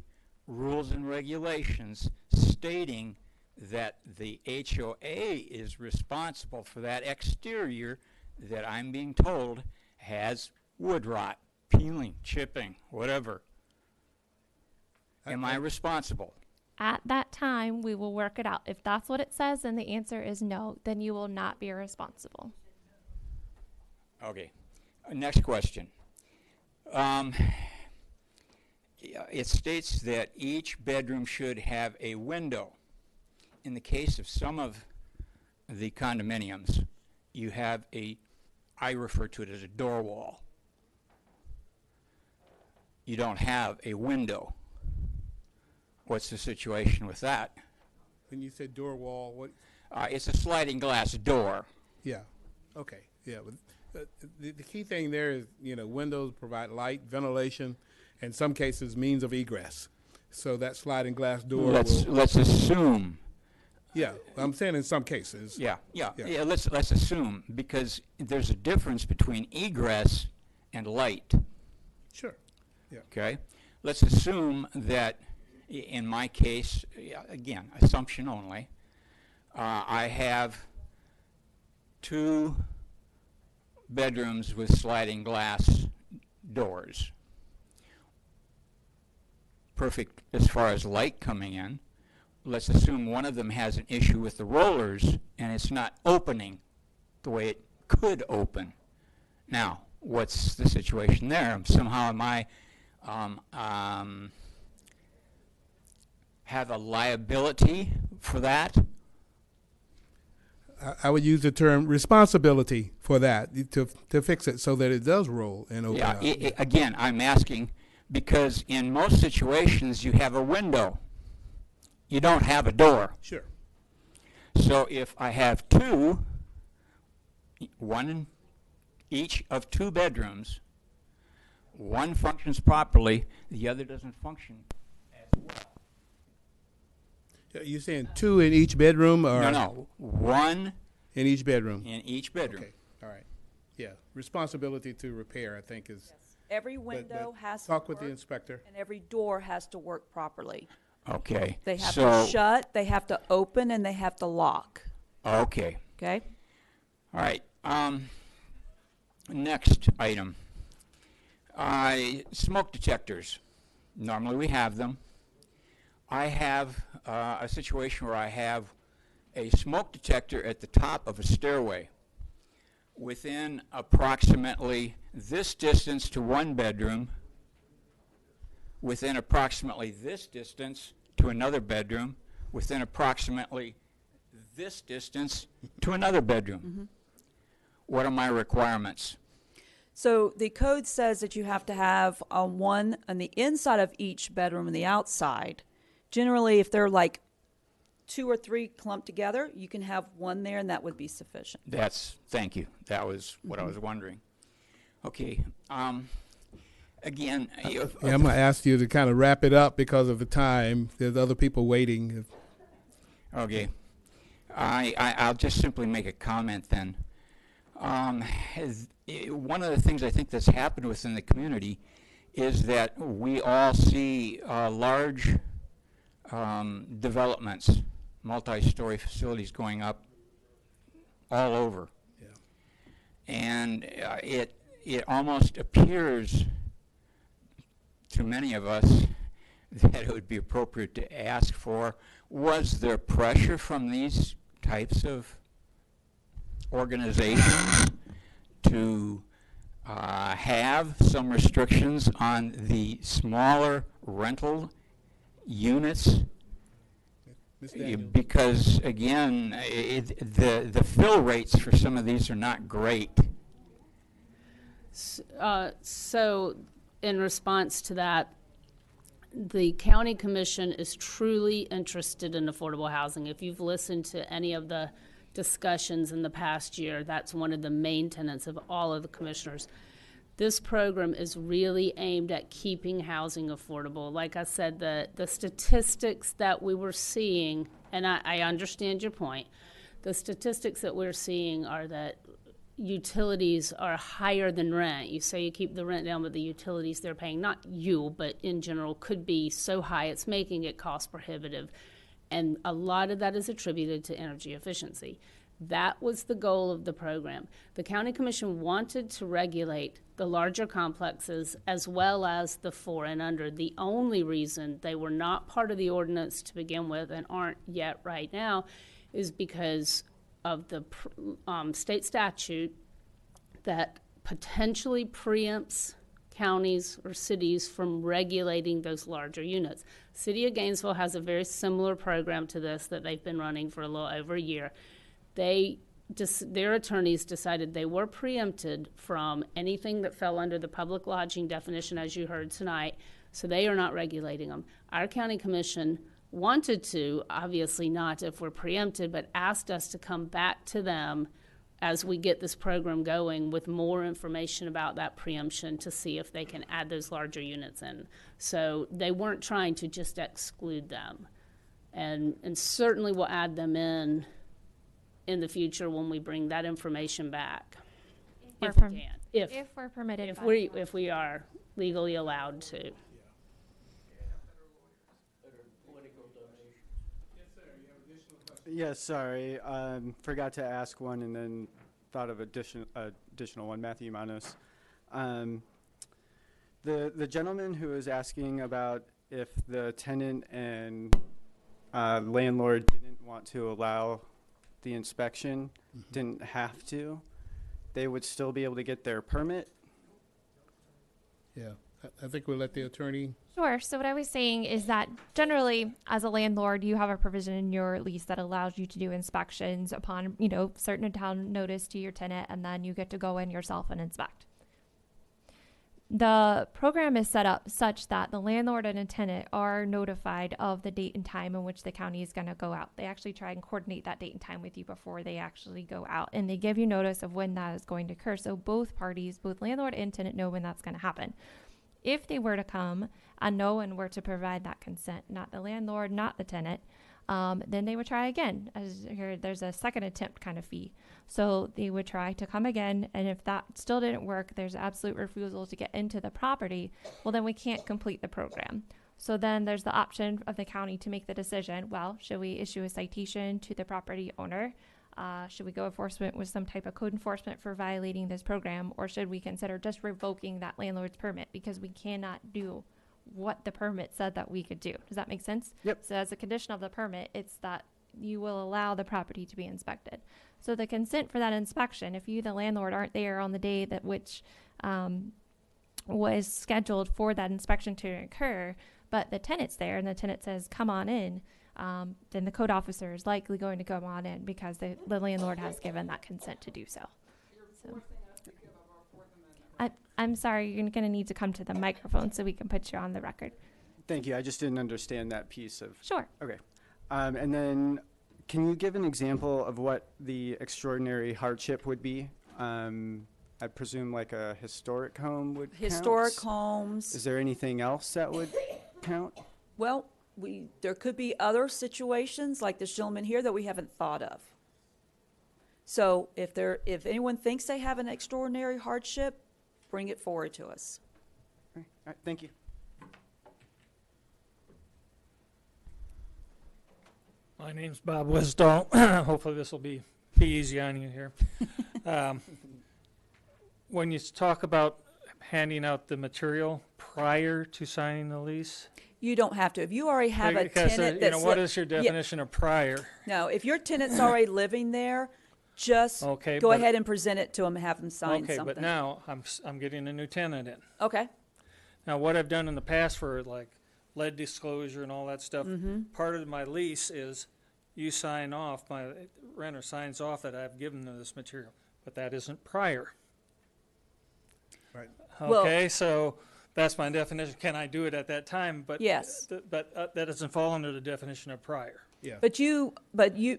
rules and regulations stating that the HOA is responsible for that exterior that I'm being told has wood rot, peeling, chipping, whatever, am I responsible? At that time, we will work it out. If that's what it says and the answer is no, then you will not be responsible. Okay. Next question. It states that each bedroom should have a window. In the case of some of the condominiums, you have I refer to it as a door wall. You don't have a window. What's the situation with that? When you say door wall, what? It's a sliding glass door. Yeah. Okay. Yeah. But the key thing there is, you know, windows provide light, ventilation, in some cases means of egress. So that sliding glass door. Let's assume. Yeah, I'm saying in some cases. Yeah. Let's assume, because there's a difference between egress and light. Sure. Yeah. Okay. Let's assume that, in my case, again, assumption only, I have 2 bedrooms with sliding glass doors. Perfect as far as light coming in. Let's assume one of them has an issue with the rollers and it's not opening the way it could open. Now, what's the situation there? Somehow am I have a liability for that? I would use the term responsibility for that, to fix it so that it does roll and open up. Again, I'm asking because in most situations you have a window. You don't have a door. Sure. So if I have 2, one in each of 2 bedrooms, one functions properly, the other doesn't function as well. You're saying 2 in each bedroom, or no, 1 in each bedroom? In each bedroom. Okay. All right. Yeah. Responsibility to repair, I think, is. Yes. Every window has to talk with work, the inspector, and every door has to work properly. Okay. They have to shut, they have to open, and they have to lock. Okay. Okay. All right. Next item. Smoke detectors. Normally we have them. I have a situation where I have a smoke detector at the top of a stairway within approximately this distance to one bedroom, within approximately this distance to another bedroom, within approximately this distance to another bedroom. Mm-hmm. What are my requirements? So the code says that you have to have one on the inside of each bedroom and the outside. Generally, if they're like 2 or 3 clumped together, you can have one there, and that would be sufficient. Thank you. That was what I was wondering. Okay. Again, I'm going to ask you to kind of wrap it up because of the time. There's other people waiting. Okay. I'll just simply make a comment then. One of the things I think that's happened within the community is that we all see large developments, multi-story facilities going up all over. Yeah. And it almost appears to many of us that it would be appropriate to ask for, was there pressure from these types of organizations to have some restrictions on the smaller rental units? Ms. Daniels. Because again, the fill rates for some of these are not great. So in response to that, the county commission is truly interested in affordable housing. If you've listened to any of the discussions in the past year, that's one of the main tenets of all of the commissioners. This program is really aimed at keeping housing affordable. Like I said, the statistics that we were seeing, and I understand your point, the statistics that we're seeing are that utilities are higher than rent. You say you keep the rent down, but the utilities they're paying, not you, but in general, could be so high it's making it cost prohibitive. And a lot of that is attributed to energy efficiency. That was the goal of the program. The county commission wanted to regulate the larger complexes as well as the 4 and under. The only reason they were not part of the ordinance to begin with and aren't yet right now is because of the state statute that potentially preempts counties or cities from regulating those larger units. City of Gainesville has a very similar program to this that they've been running for a little over a year. Their attorneys decided they were preempted from anything that fell under the public lodging definition, as you heard tonight, so they are not regulating them. Our county commission wanted to, obviously not if we're preempted, but asked us to come back to them as we get this program going with more information about that preemption to see if they can add those larger units in. So they weren't trying to just exclude them. And certainly we'll add them in the future when we bring that information back. If we can. If we're permitted. If we are legally allowed to. Yes, sorry. Forgot to ask one and then thought of additional one. Matthew Manos. The gentleman who was asking about if the tenant and landlord didn't want to allow the inspection, didn't have to, they would still be able to get their permit? Yeah, I think we'll let the attorney. Sure. So what I was saying is that generally, as a landlord, you have a provision in your lease that allows you to do inspections upon, certain town notice to your tenant, and then you get to go in yourself and inspect. The program is set up such that the landlord and a tenant are notified of the date and time in which the county is going to go out. They actually try and coordinate that date and time with you before they actually go out, and they give you notice of when that is going to occur. So both parties, both landlord and tenant, know when that's going to happen. If they were to come and no one were to provide that consent, not the landlord, not the tenant, then they would try again. As here, there's a second attempt kind of fee. So they would try to come again, and if that still didn't work, there's absolute refusal to get into the property, well, then we can't complete the program. So then there's the option of the county to make the decision, well, should we issue a citation to the property owner? Should we go enforcement with some type of code enforcement for violating this program, or should we consider just revoking that landlord's permit because we cannot do what the permit said that we could do? Does that make sense? Yep. So as a condition of the permit, it's that you will allow the property to be inspected. So the consent for that inspection, if you, the landlord, aren't there on the day that which was scheduled for that inspection to occur, but the tenant's there and the tenant says, come on in, then the code officer is likely going to come on in because the landlord has given that consent to do so. I'm sorry, you're going to need to come to the microphone so we can put you on the record. Thank you. I just didn't understand that piece of. Sure. Okay. And then can you give an example of what the extraordinary hardship would be? I presume like a historic home would count? Historic homes. Is there anything else that would count? Well, there could be other situations like this gentleman here that we haven't thought of. So if anyone thinks they have an extraordinary hardship, bring it forward to us. All right, thank you. My name's Bob Wisdahl. Hopefully this will be easy on you here. When you talk about handing out the material prior to signing the lease, you don't have to. If you already have a tenant what is your definition of prior? No, if your tenant's already living there, just Okay, go but- ahead and present it to them and have them sign Okay, something. but now I'm getting a new tenant in. Okay. Now, what I've done in the past for like lead disclosure and all that stuff, Mm-hmm. part of my lease is you sign off, my renter signs off that I've given them this material, but that isn't prior. Right. Okay, so that's my definition. Can I do it at that time? But Yes. But that doesn't fall under the definition of prior. Yeah. But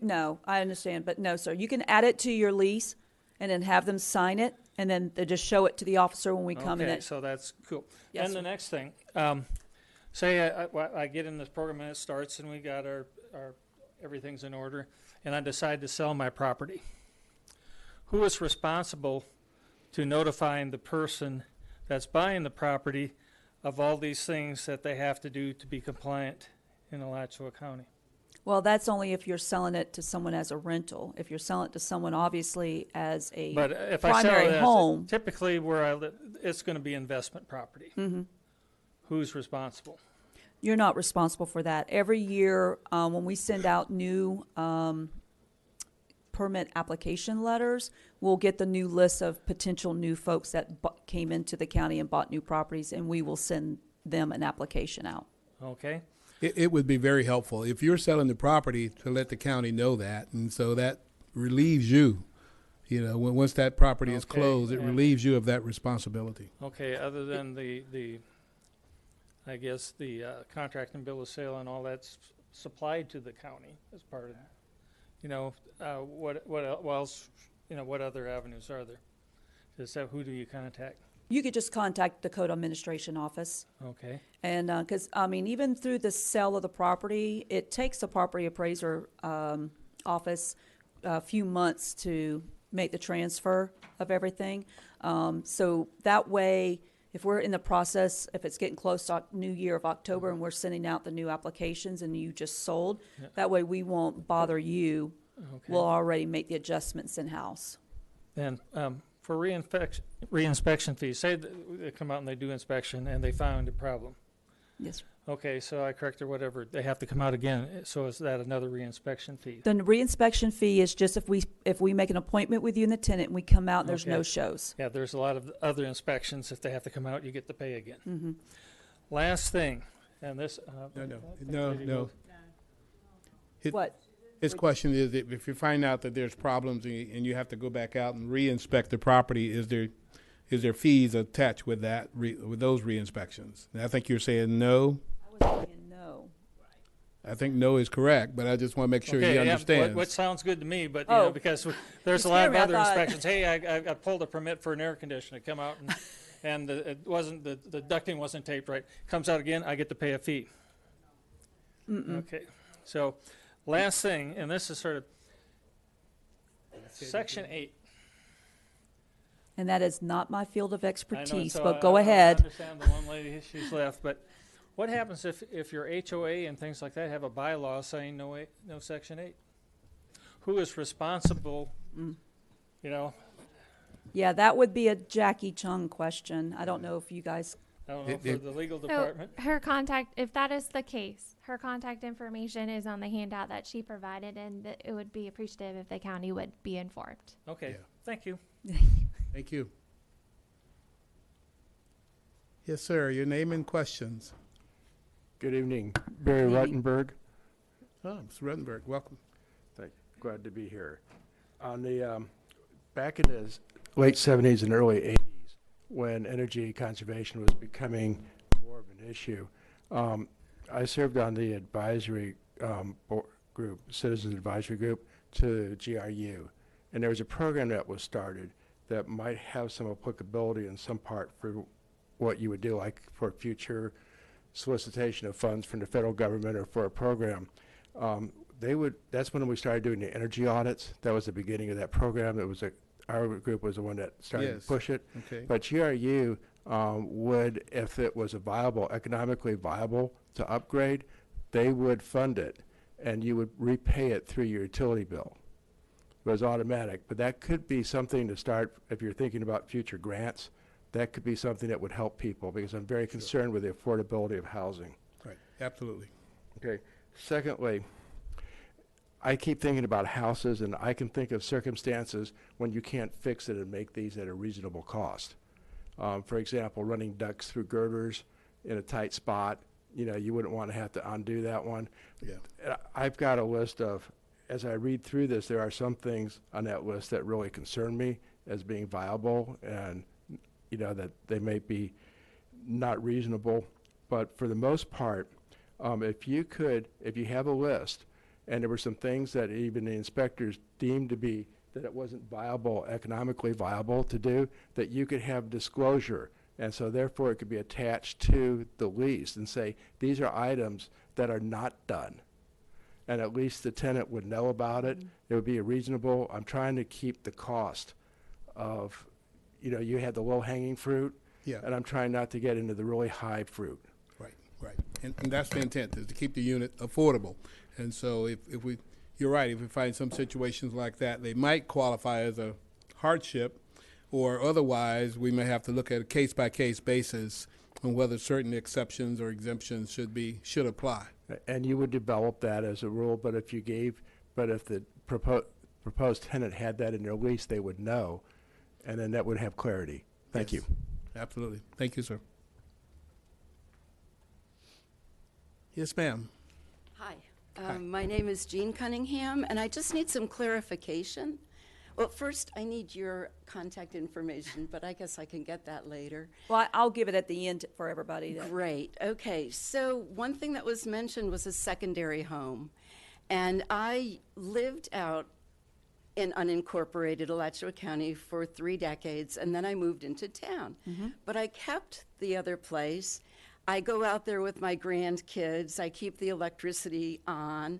no, I understand, but no, sir. You can add it to your lease and then have them sign it, and then they just show it to the officer when we come in. Okay, so that's cool. Yes, And sir. the next thing, say I get in this program and it starts and we got our everything's in order, and I decide to sell my property. Who is responsible to notifying the person that's buying the property of all these things that they have to do to be compliant in Alachua County? Well, that's only if you're selling it to someone as a rental. If you're selling it to someone, obviously, as a But if I sell primary it as home, typically where I live, it's going to be investment property. Mhm. Who's responsible? you're not responsible for that. Every year, when we send out new permit application letters, we'll get the new list of potential new folks that came into the county and bought new properties, and we will send them an application out. Okay. It would be very helpful if you're selling the property to let the county know that, and so that relieves you. You know, once that property is closed, it relieves you of that responsibility. Okay, other than the I guess the contract and bill of sale and all that's supplied to the county as part of that. You know, what else? You know, what other avenues are there? Is that who do you contact? You could just contact the code administration office. Okay. And because, I mean, even through the sale of the property, it takes the property appraiser office a few months to make the transfer of everything. So that way, if we're in the process, if it's getting close to New Year of October and we're sending out the new applications and you just sold, that way we won't bother you. Okay. We'll already make the adjustments in-house. And for reinspection fees, say they come out and they do inspection and they found a problem. Yes, sir. Okay, so I correct or whatever, they have to come out again. So is that another reinspection fee? The reinspection fee is just if we make an appointment with you and the tenant and we come out and there's Okay. no shows. Yeah, there's a lot of other inspections. If they have to come out, you get to pay again. Mhm. Last thing, and this. No. What? His question is, if you find out that there's problems and you have to go back out and re-inspect the property, is there fees attached with that, with those re-inspections? And I think you're saying no. I was saying no. I think no is correct, but I just want to make sure he yeah, understands. what sounds good to me, but you know, because there's a lot of other inspections. Hey, I pulled a permit for an air conditioner. Come out and it wasn't the ducting wasn't taped right. Comes out again, I get to pay a fee. Okay, so last thing, and this is sort of Section 8. And that is not my field of I know, expertise, so but go I ahead. understand the one lady, she's left, but what happens if your HOA and things like that have a bylaw saying no Section 8? Who is responsible, you know? Yeah, that would be a Jackie Chung question. I don't know if you guys. I don't know, for the legal So department. her contact, if that is the case, her contact information is on the handout that she provided, and it would be appreciative if the county would be informed. Okay, thank you. Thank you. Yes, sir. Your name and questions. Good evening, Barry Good evening. Ruttenberg. Oh, Mr. Ruttenberg, welcome. Thank you. Glad to be here. On the back in the late 70s and early 80s, when energy conservation was becoming more of an issue, I served on the advisory group, Citizens Advisory Group, to GRU, and there was a program that was started that might have some applicability in some part for what you would do, like for future solicitation of funds from the federal government or for a program. That's when we started doing the energy audits. That was the beginning of that program. It was our group was the one that started to push it. Okay. But GRU would, if it was economically viable to upgrade, they would fund it, and you would repay it through your utility bill. It was automatic, but that could be something to start if you're thinking about future grants. That could be something that would help people, because I'm very concerned with the affordability of housing. Right, absolutely. Okay. Secondly, I keep thinking about houses, and I can think of circumstances when you can't fix it and make these at a reasonable cost. For example, running ducts through girders in a tight spot, you wouldn't want to have to undo that one. Yeah. I've got a list of, as I read through this, there are some things on that list that really concern me as being viable, and that they may be not reasonable. But for the most part, if you have a list, and there were some things that even the inspectors deemed to be that it wasn't viable, economically viable to do, that you could have disclosure. And so therefore it could be attached to the lease and say, these are items that are not done. And at least the tenant would know about it. It would be reasonable. I'm trying to keep the cost of, you had the low-hanging fruit, Yeah. and I'm trying not to get into the really high fruit. Right. And that's the intent, is to keep the unit affordable. And so you're right, if we find some situations like that, they might qualify as a hardship, or otherwise we may have to look at a case-by-case basis on whether certain exceptions or exemptions should apply. And you would develop that as a rule, but if the proposed tenant had that in their lease, they would know, and then that would have clarity. Thank you. Absolutely. Thank you, sir. Yes, ma'am. Hi. My name is Jean Cunningham, and I just need some clarification. Well, first, I need your contact information, but I guess I can get that later. Well, I'll give it at the end for everybody. Great. Okay. So one thing that was mentioned was a secondary home. And I lived out in unincorporated Alachua County for 3 decades, and then I moved into town. But I kept the other place. I go out there with my grandkids. I keep the electricity on.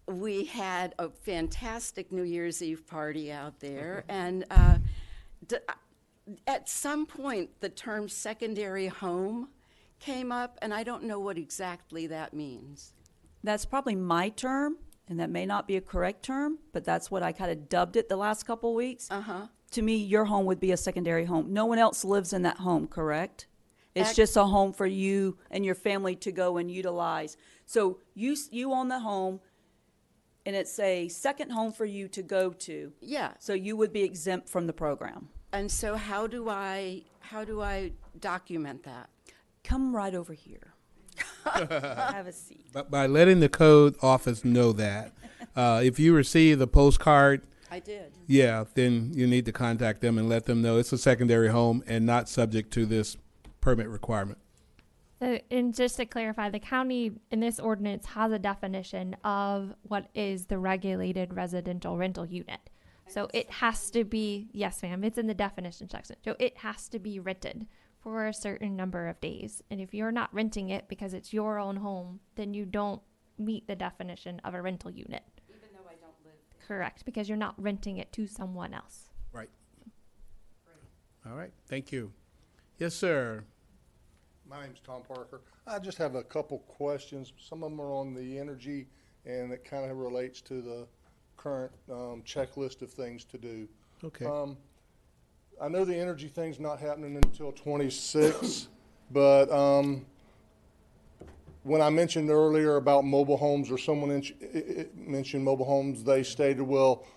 We had a fantastic New Year's Eve party out there. And at some point, the term secondary home came up, and I don't know what exactly that means. That's probably my term, and that may not be a correct term, but that's what I kind of dubbed it the last couple of weeks. To me, your home would be a secondary home. No one else lives in that home, correct? It's just a home for you and your family to go and utilize. So you own the home, and it's a second home for you to go to. Yeah. So you would be exempt from the program. And so how do I document that? Come right over here. Have a seat. But by letting the code office know that, if you receive the postcard, I did. Yeah, then you need to contact them and let them know it's a secondary home and not subject to this permit requirement. So, and just to clarify, the county in this ordinance has a definition of what is the regulated residential rental unit. So it has to be, yes ma'am, it's in the definition section. So it has to be rented for a certain number of days. And if you're not renting it because it's your own home, then you don't meet the definition of a rental unit. Even though I don't live there. Correct, because you're not renting it to someone else. Right. All right, thank you. Yes, sir. My name's Tom Parker. I just have a couple questions. Some of them are on the energy, and it kind of relates to the current checklist of things to do. Okay. I know the energy thing's not happening until 26, but when I mentioned earlier about mobile homes, or someone mentioned mobile homes, they stated, well,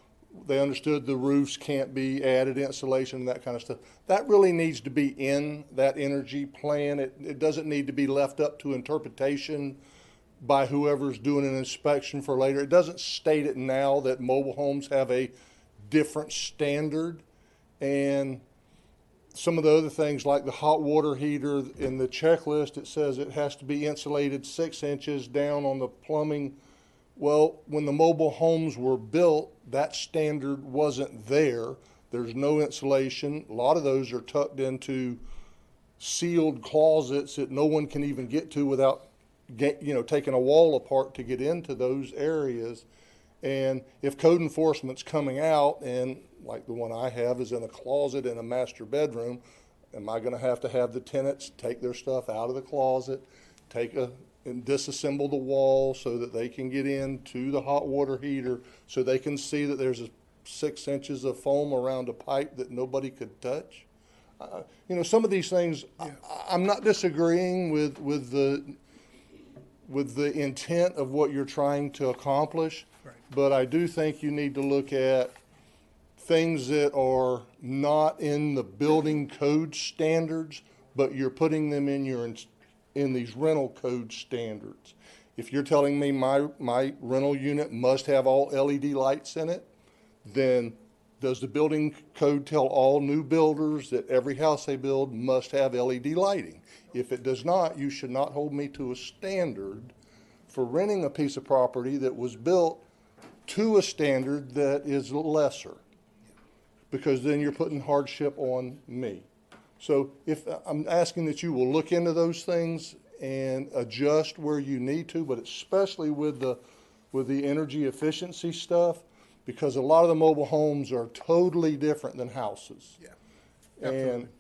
they understood the roofs can't be added insulation and that kind of stuff. That really needs to be in that energy plan. It doesn't need to be left up to interpretation by whoever's doing an inspection for later. It doesn't state it now that mobile homes have a different standard. And some of the other things like the hot water heater in the checklist, it says it has to be insulated 6 inches down on the plumbing. Well, when the mobile homes were built, that standard wasn't there. There's no insulation. A lot of those are tucked into sealed closets that no one can even get to without taking a wall apart to get into those areas. And if code enforcement's coming out, and like the one I have is in a closet in a master bedroom, am I going to have the tenants take their stuff out of the closet, and disassemble the wall so that they can get into the hot water heater, so they can see that there's 6 inches of foam around a pipe that nobody could touch? Some of these things, I'm not disagreeing with with the intent of what you're trying to accomplish. Right. But I do think you need to look at things that are not in the building code standards, but you're putting them in these rental code standards. If you're telling me my rental unit must have all LED lights in it, then does the building code tell all new builders that every house they build must have LED lighting? If it does not, you should not hold me to a standard for renting a piece of property that was built to a standard that is lesser, because then you're putting hardship on me. So if I'm asking that you will look into those things and adjust where you need to, but especially with the energy efficiency stuff, because a lot of the mobile homes are totally different than houses. Yeah.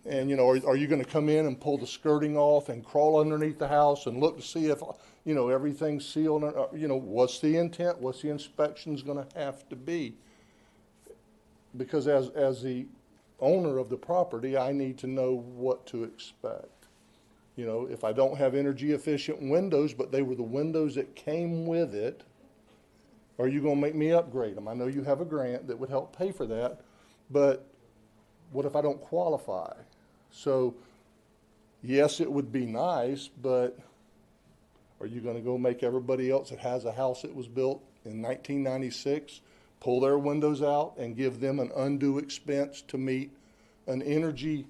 And you know, are you going to come in and pull the skirting off and crawl underneath the house and look to see if, you know, everything's sealed? You know, what's the intent? What's the inspections going to have to be? Because as the owner of the property, I need to know what to expect. You know, if I don't have energy efficient windows, but they were the windows that came with it, are you going to make me upgrade them? I know you have a grant that would help pay for that, but what if I don't qualify? So, yes, it would be nice, but are you going to go make everybody else that has a house that was built in 1996 pull their windows out and give them an undue expense to meet an energy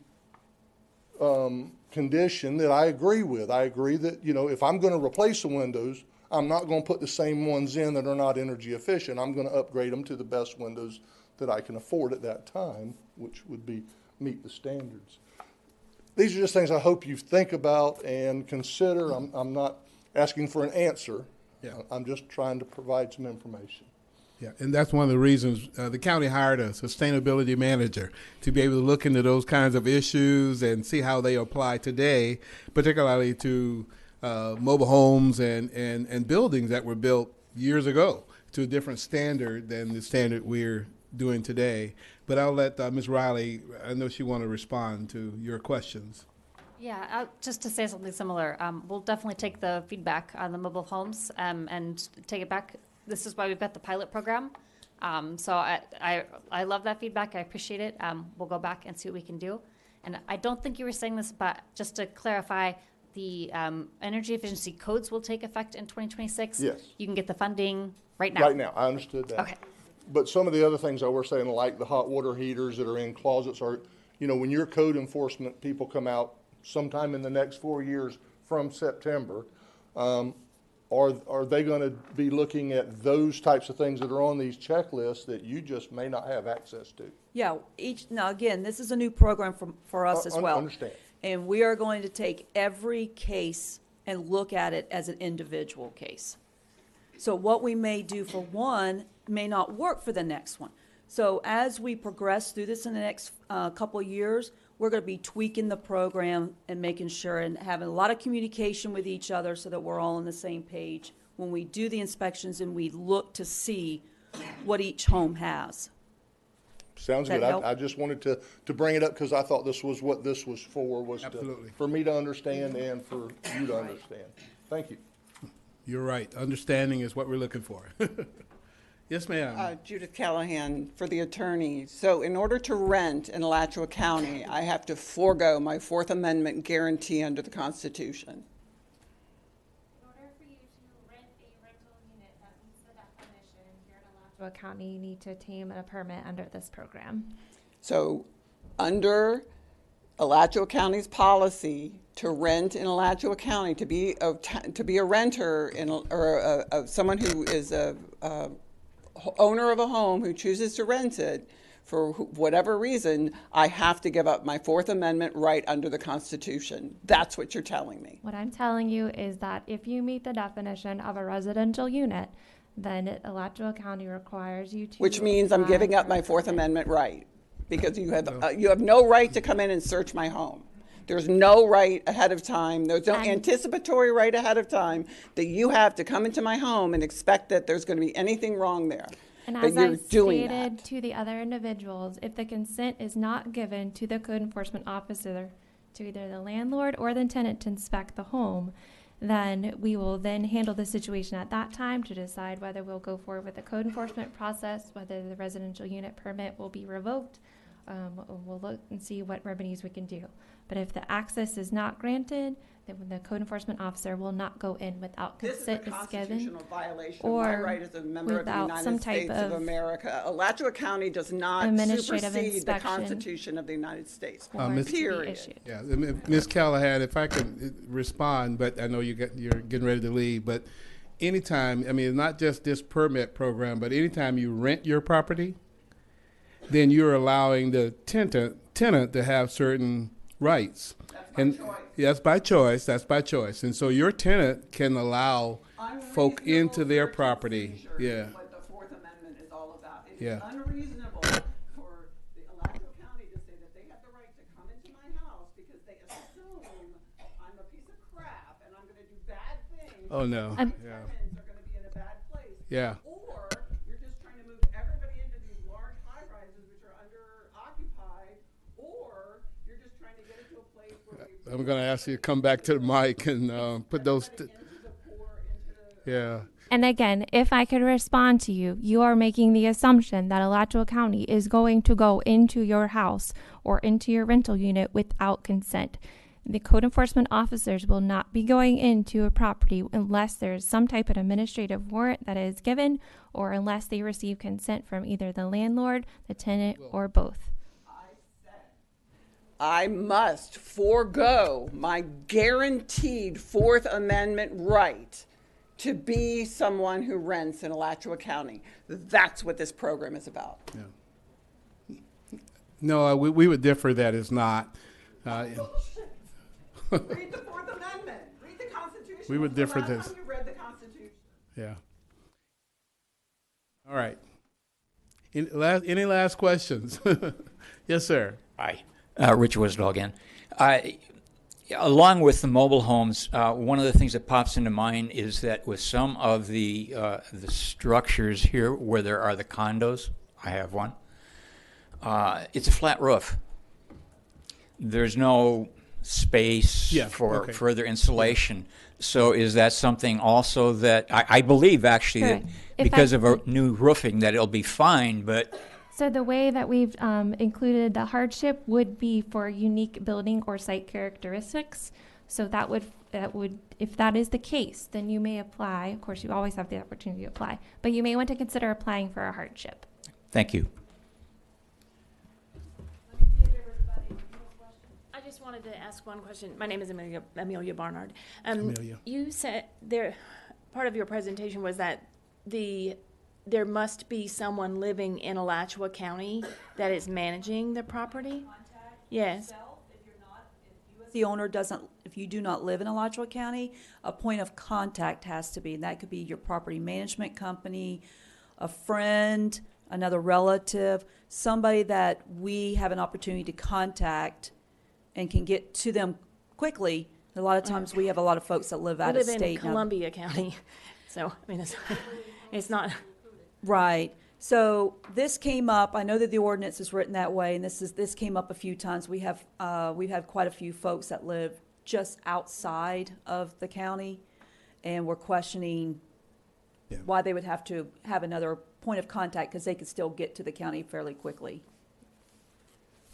condition that I agree with? I agree that, you know, if I'm going to replace the windows, I'm not going to put the same ones in that are not energy efficient. I'm going to upgrade them to the best windows that I can afford at that time, which would be meet the standards. These are just things I hope you think about and consider. I'm not asking for an answer. Yeah. I'm just trying to provide some information. Yeah, and that's one of the reasons the county hired a sustainability manager to be able to look into those kinds of issues and see how they apply today, particularly to mobile homes and buildings that were built years ago to a different standard than the standard we're doing today. But I'll let Ms. Riley, I know she want to respond to your questions. Yeah, just to say something similar, we'll definitely take the feedback on the mobile homes and take it back. This is why we've got the pilot program. So I love that feedback. I appreciate it. We'll go back and see what we can do. And I don't think you were saying this, but just to clarify, the energy efficiency codes will take effect in 2026. Yes. You can get the funding right now. Right now, I understood that. Okay. But some of the other things I were saying, like the hot water heaters that are in closets, are, you know, when your code enforcement people come out sometime in the next 4 years from September, are they going to be looking at those types of things that are on these checklists that you just may not have access to? Yeah, now again, this is a new program for us as well. Understand. And we are going to take every case and look at it as an individual case. So what we may do for one may not work for the next one. So as we progress through this in the next couple of years, we're going to be tweaking the program and making sure and having a lot of communication with each other so that we're all on the same page when we do the inspections and we look to see what each home has. Sounds good. I just wanted to bring it up because I thought this was what this was for, was for me to understand and for you to understand. Thank you. You're right. Understanding is what we're looking for. Yes, ma'am. Judith Callahan for the attorney. So in order to rent in Alachua County, I have to forego my Fourth Amendment guarantee under the Constitution. In order for you to rent a rental unit that meets the definition here in Alachua County, you need to obtain a permit under this program. So under Alachua County's policy to rent in Alachua County, to be a renter or someone who is a owner of a home who chooses to rent it for whatever reason, I have to give up my Fourth Amendment right under the Constitution. That's what you're telling me. What I'm telling you is that if you meet the definition of a residential unit, then Alachua County requires you to. Which means I'm giving up my Fourth Amendment right, because you have no right to come in and search my home. There's no right ahead of time. There's no anticipatory right ahead of time that you have to come into my home and expect that there's going to be anything wrong there. And as I stated to the other individuals, if the consent is not given to the code enforcement officer, to either the landlord or the tenant to inspect the home, then we will then handle the situation at that time to decide whether we'll go forward with the code enforcement process, whether the residential unit permit will be revoked. We'll look and see what remedies we can do. But if the access is not granted, then the code enforcement officer will not go in without consent This is a is given. constitutional violation or of my right as a member of the without some United type States of of America. Alachua County does not administrative supersede the inspection Constitution of the United States. Miss- Period. Yeah, Ms. Callahan, if I could respond, but I know you're getting ready to leave, but anytime, I mean, not just this permit program, but anytime you rent your property, then you're allowing the tenant to have certain rights. That's by choice. That's by choice. And so your tenant can allow folk into their property. Yeah. What the Fourth Amendment is all about. It Yeah. is unreasonable for the Alachua County to say that they have the right to come into my house because they assume I'm a piece of crap and I'm going to do bad things. Oh, no. My Yeah. tenants are going to be in a bad place. Yeah. Or you're just trying to move everybody into these large high-rises which are under-occupied, or you're just trying to get it to a place where I'm going to ask you to come back to the mic and put those. Yeah. And again, if I could respond to you, you are making the assumption that Alachua County is going to go into your house or into your rental unit without consent. The code enforcement officers will not be going into a property unless there is some type of administrative warrant that is given, or unless they receive consent from either the landlord, the tenant, or both. I must forego my guaranteed Fourth Amendment right to be someone who rents in Alachua County. That's what this program is about. No, we would differ that it's not. Read the Fourth Amendment. Read the Constitution. We would differ When's the this. last time you read the Constitution? Yeah. All right. Any last questions? Yes, sir. Hi. Rich Wisdall again. Along with the mobile homes, one of the things that pops into mind is that with some of the structures here where there are the condos, I have one, it's a flat roof. There's no space for further insulation. So is that something also that, I believe actually that because of a new roofing that it'll be fine, but... So the way that we've included the hardship would be for unique building or site characteristics. So that would, if that is the case, then you may apply. Of course, you always have the opportunity to apply, but you may want to consider applying for a hardship. Thank you. I just wanted to ask one question. My name is Amelia Barnard. Amelia. You said part of your presentation was that there must be someone living in Alachua County that is managing the property? Yes. If the owner if you do not live in Alachua County, a point of contact has to be, and that could be your property management company, a friend, another relative, somebody that we have an opportunity to contact and can get to them quickly. A lot of times we have a lot of folks that live out of state. I live in Columbia County, so I mean, it's not... Right. So this came up. I know that the ordinance is written that way, and this came up a few times. We've had quite a few folks that live just outside of the county, and we're questioning why they would have to have another point of contact because they could still get to the county fairly quickly.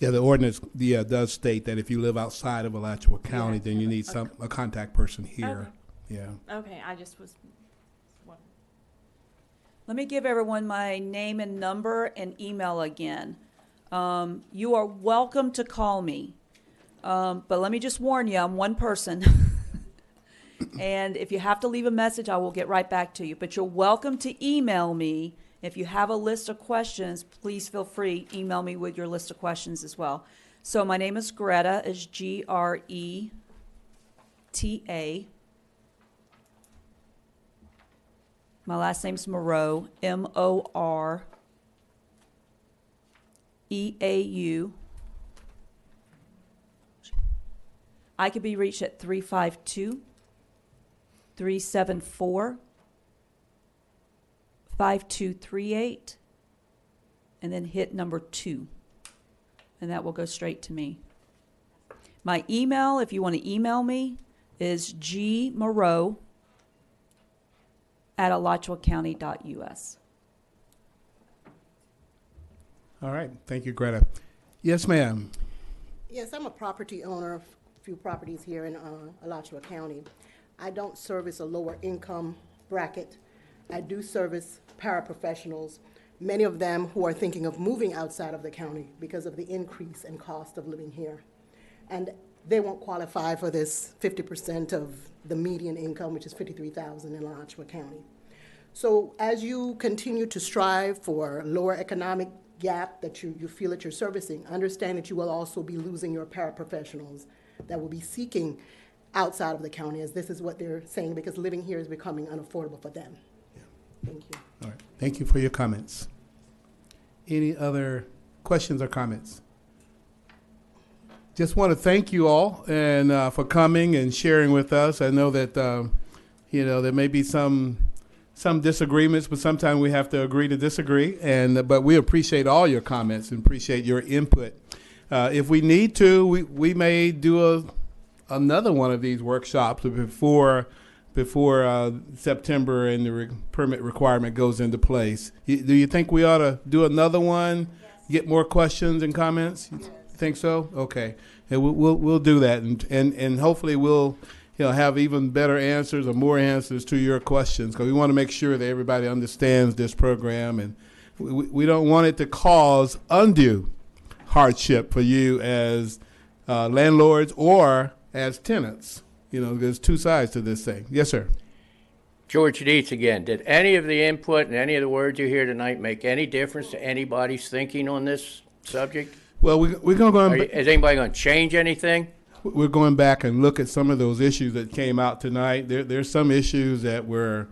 Yeah, the ordinance does state that if you live outside of Alachua County, then you need a contact person here. Okay. Yeah. Okay, I just was... Let me give everyone my name and number and email again. You are welcome to call me, but let me just warn you, I'm one person. And if you have to leave a message, I will get right back to you. But you're welcome to email me. If you have a list of questions, please feel free, email me with your list of questions as well. So my name is Greta, is Greta. My last name's Moreau, Moreau. I could be reached at 352-374-5238, and then hit number 2, and that will go straight to me. My email, if you want to email me, is gmoreau@alachuacounty.us. All right. Thank you, Greta. Yes, ma'am. Yes, I'm a property owner of a few properties here in Alachua County. I don't service a lower income bracket. I do service paraprofessionals, many of them who are thinking of moving outside of the county because of the increase in cost of living here. And they won't qualify for this 50% of the median income, which is $53,000 in Alachua County. So as you continue to strive for lower economic gap that you feel that you're servicing, understand that you will also be losing your paraprofessionals that will be seeking outside of the county, as this is what they're saying, because living here is becoming unaffordable for them. Thank you. All right. Thank you for your comments. Any other questions or comments? Just want to thank you all and for coming and sharing with us. I know that there may be some disagreements, but sometimes we have to agree to disagree. But we appreciate all your comments and appreciate your input. If we need to, we may do another one of these workshops before September and the permit requirement goes into place. Do you think we ought to do another one? Yes. Get more questions and comments? Yes. You think so? Okay. And we'll do that, and hopefully we'll have even better answers or more answers to your questions, because we want to make sure that everybody understands this program, and we don't want it to cause undue hardship for you as landlords or as tenants. There's two sides to this thing. Yes, sir. George Dietz again. Did any of the input and any of the words you hear tonight make any difference to anybody's thinking on this subject? Well, we're going to is anybody going to change anything? We're going back and look at some of those issues that came out tonight. There's some issues that were,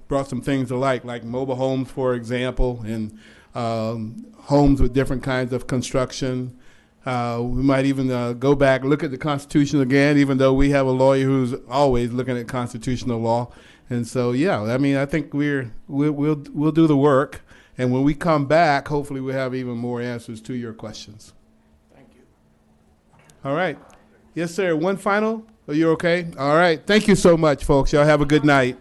brought some things to light, like mobile homes, for example, and homes with different kinds of construction. We might even go back, look at the Constitution again, even though we have a lawyer who's always looking at constitutional law. And so, I think we'll do the work. And when we come back, hopefully we'll have even more answers to your questions. Thank you. All right. Yes, sir. One final? Are you okay? All right. Thank you so much, folks. Y'all have a good night.